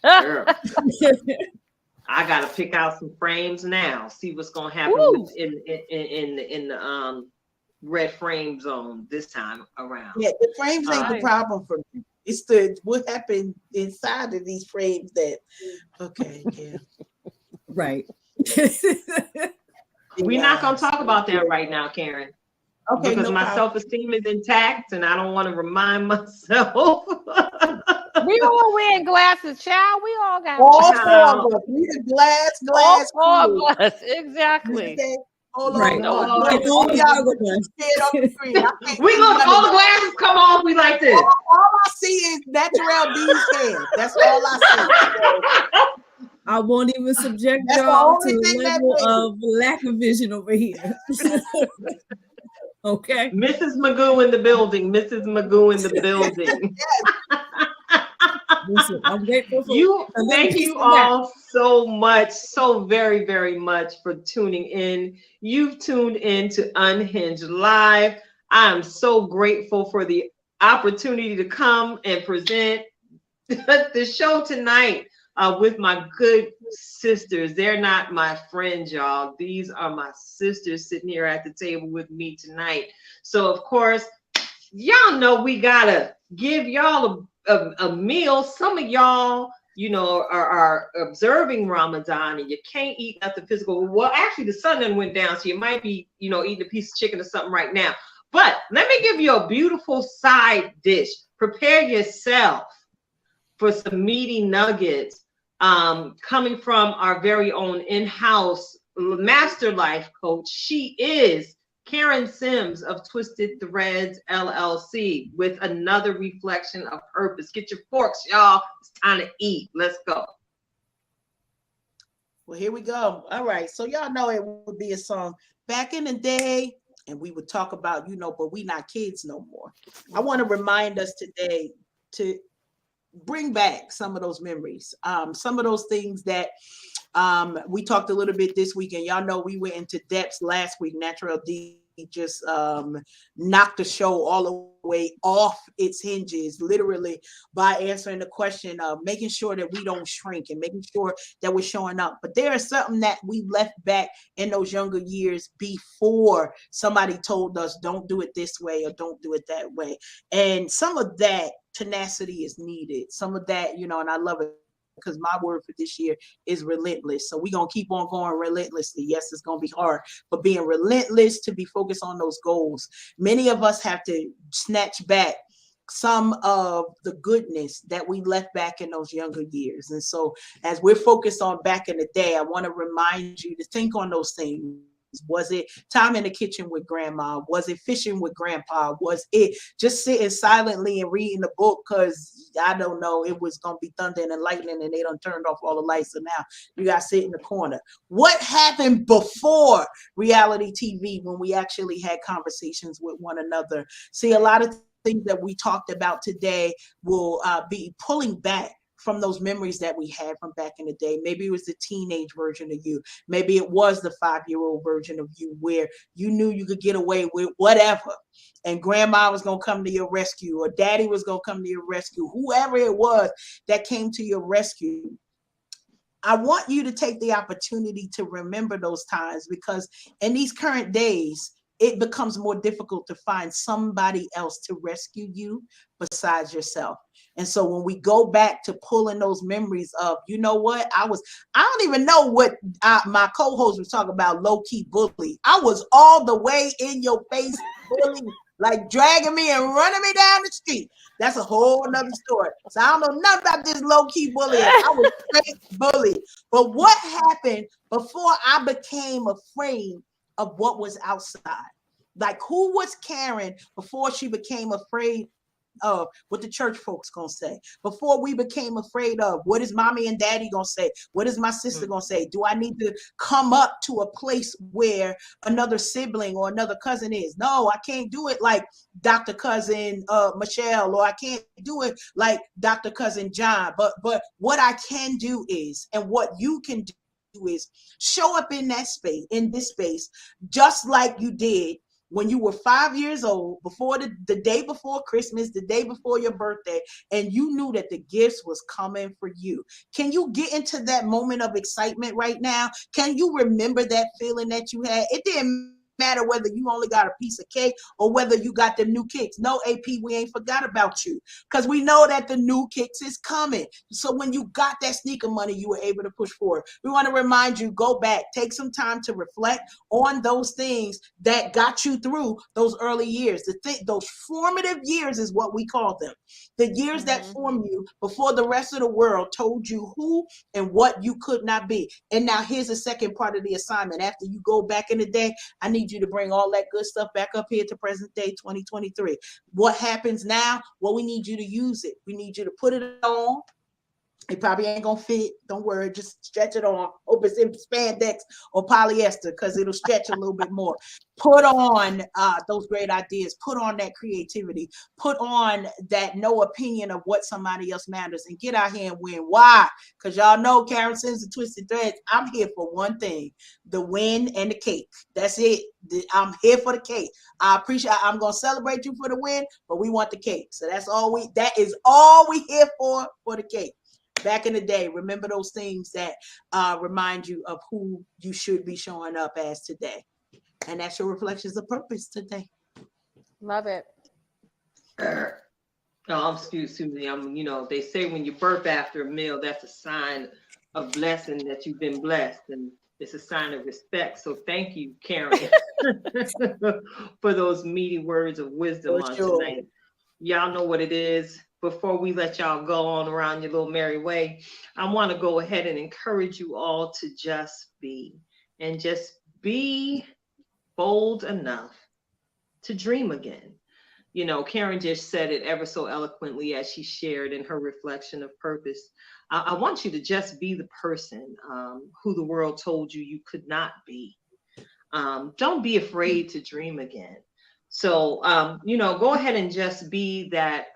Girl, I gotta pick out some frames now. See what's gonna happen in the red frame zone this time around. Yeah, the frames ain't the problem for me. It's what happened inside of these frames that. Okay, yeah, right. We're not gonna talk about that right now, Karen. Okay, because my self-esteem is intact, and I don't want to remind myself. We all wearing glasses, child. We all got all four of us. We the glass. All four of us, exactly. Hold right. on. No, All y'all we look, all the glasses come on. We like this. All I see is natural D's hair. That's all I see. I won't even subject y'all to a level of lack of vision over here. Okay. Mrs. Magoo in the building. Mrs. Magoo in the building. Listen, I'm grateful for you. Thank you all so much, so very, very much for tuning in. You've tuned in to Unhinged Live. I am so grateful for the opportunity to come and present the show tonight with my good sisters. They're not my friends, y'all. These are my sisters sitting here at the table with me tonight. So, of course, y'all know we gotta give y'all a meal. Some of y'all, are observing Ramadan and you can't eat nothing physical. Well, actually, the sun then went down, so you might be, eating a piece of chicken or something right now. But let me give you a beautiful side dish. Prepare yourself for some meaty nuggets coming from our very own in-house master life coach. She is Karen Sims of Twisted Threads LLC with another reflection of purpose. Get your forks, y'all. It's time to eat. Let's go. Well, here we go. All right. So y'all know it would be a song back in the day, and we would talk about, but we not kids no more. I want to remind us today to bring back some of those memories, some of those things that we talked a little bit this week, and y'all know we went into depths last week. Natural D just knocked the show all the way off its hinges, literally, by answering the question of making sure that we don't shrink and making sure that we're showing up. But there is something that we left back in those younger years before somebody told us don't do it this way or don't do it that way. And some of that tenacity is needed. Some of that, and I love it, because my word for this year is relentless. So we're going to keep on going relentlessly. Yes, it's going to be hard, but being relentless to be focused on those goals. Many of us have to snatch back some of the goodness that we left back in those younger years. And so as we're focused on back in the day, I want to remind you to think on those things. Was it time in the kitchen with grandma? Was it fishing with grandpa? Was it just sitting silently and reading the book because I don't know, it was going to be thunder and lightning and they done turned off all the lights, and now you got to sit in the corner? What happened before reality TV when we actually had conversations with one another? See, a lot of things that we talked about today will be pulling back from those memories that we had from back in the day. Maybe it was the teenage version of you. Maybe it was the 5-year-old version of you where you knew you could get away with whatever. And grandma was going to come to your rescue, or daddy was going to come to your rescue, whoever it was that came to your rescue. I want you to take the opportunity to remember those times, because in these current days, it becomes more difficult to find somebody else to rescue you besides yourself. And so when we go back to pulling those memories of, you know what, I don't even know what my co-host was talking about, low-key bully. I was all the way in your face bully, like dragging me and running me down the street. That's a whole nother story. So I don't know nothing about this low-key bullying. I was straight bullied. But what happened before I became afraid of what was outside? Like, who was Karen before she became afraid of what the church folks gonna say? Before we became afraid of what is mommy and daddy gonna say? What is my sister gonna say? Do I need to come up to a place where another sibling or another cousin is? No, I can't do it like Dr. Cousin Michelle, or I can't do it like Dr. Cousin John. But what I can do is, and what you can do is, show up in that space, in this space, just like you did when you were 5 years old, before the day before Christmas, the day before your birthday, and you knew that the gifts was coming for you. Can you get into that moment of excitement right now? Can you remember that feeling that you had? It didn't matter whether you only got a piece of cake or whether you got the new kicks. No, AP, we ain't forgot about you, because we know that the new kicks is coming. So when you got that sneaker money, you were able to push forward. We want to remind you, go back, take some time to reflect on those things that got you through those early years. Those formative years is what we call them. The years that formed you before the rest of the world told you who and what you could not be. And now here's the second part of the assignment. After you go back in the day, I need you to bring all that good stuff back up here to present day 2023. What happens now? Well, we need you to use it. We need you to put it on. It probably ain't gonna fit. Don't worry, just stretch it on. Hope it's in spandex or polyester, because it'll stretch a little bit more. Put on those great ideas. Put on that creativity. Put on that no opinion of what somebody else matters, and get out here and win. Why? Because y'all know Karen Sims and Twisted Threads. I'm here for one thing: the win and the cake. That's it. I'm here for the cake. I appreciate. I'm gonna celebrate you for the win, but we want the cake. So that's all that is all we here for the cake. Back in the day, remember those things that remind you of who you should be showing up as today. And that's your reflections of purpose today. Love it. Oh, excuse me. They say when you burp after a meal, that's a sign of blessing that you've been blessed. And it's a sign of respect. So thank you, Karen, for those meaty words of wisdom on tonight. Y'all know what it is. Before we let y'all go on around your little merry way, I want to go ahead and encourage you all to just be bold enough to dream again. Karen just said it ever so eloquently as she shared in her reflection of purpose. I want you to just be the person who the world told you could not be. Don't be afraid to dream again. So, go ahead and just be that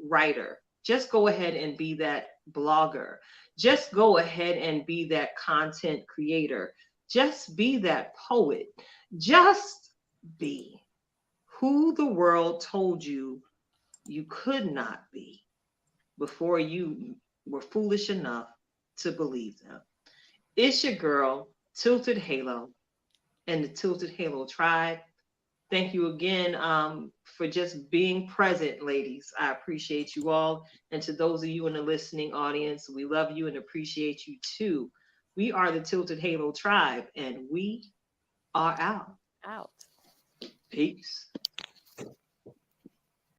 writer. Just go ahead and be that blogger. Just go ahead and be that content creator. Just be that poet. Just be who the world told you could not be before you were foolish enough to believe them. It's your girl, Tilted Halo, and the Tilted Halo Tribe. Thank you again for just being present, ladies. I appreciate you all. And to those of you in the listening audience, we love you and appreciate you too. We are the Tilted Halo Tribe, and we are out. Out. Peace.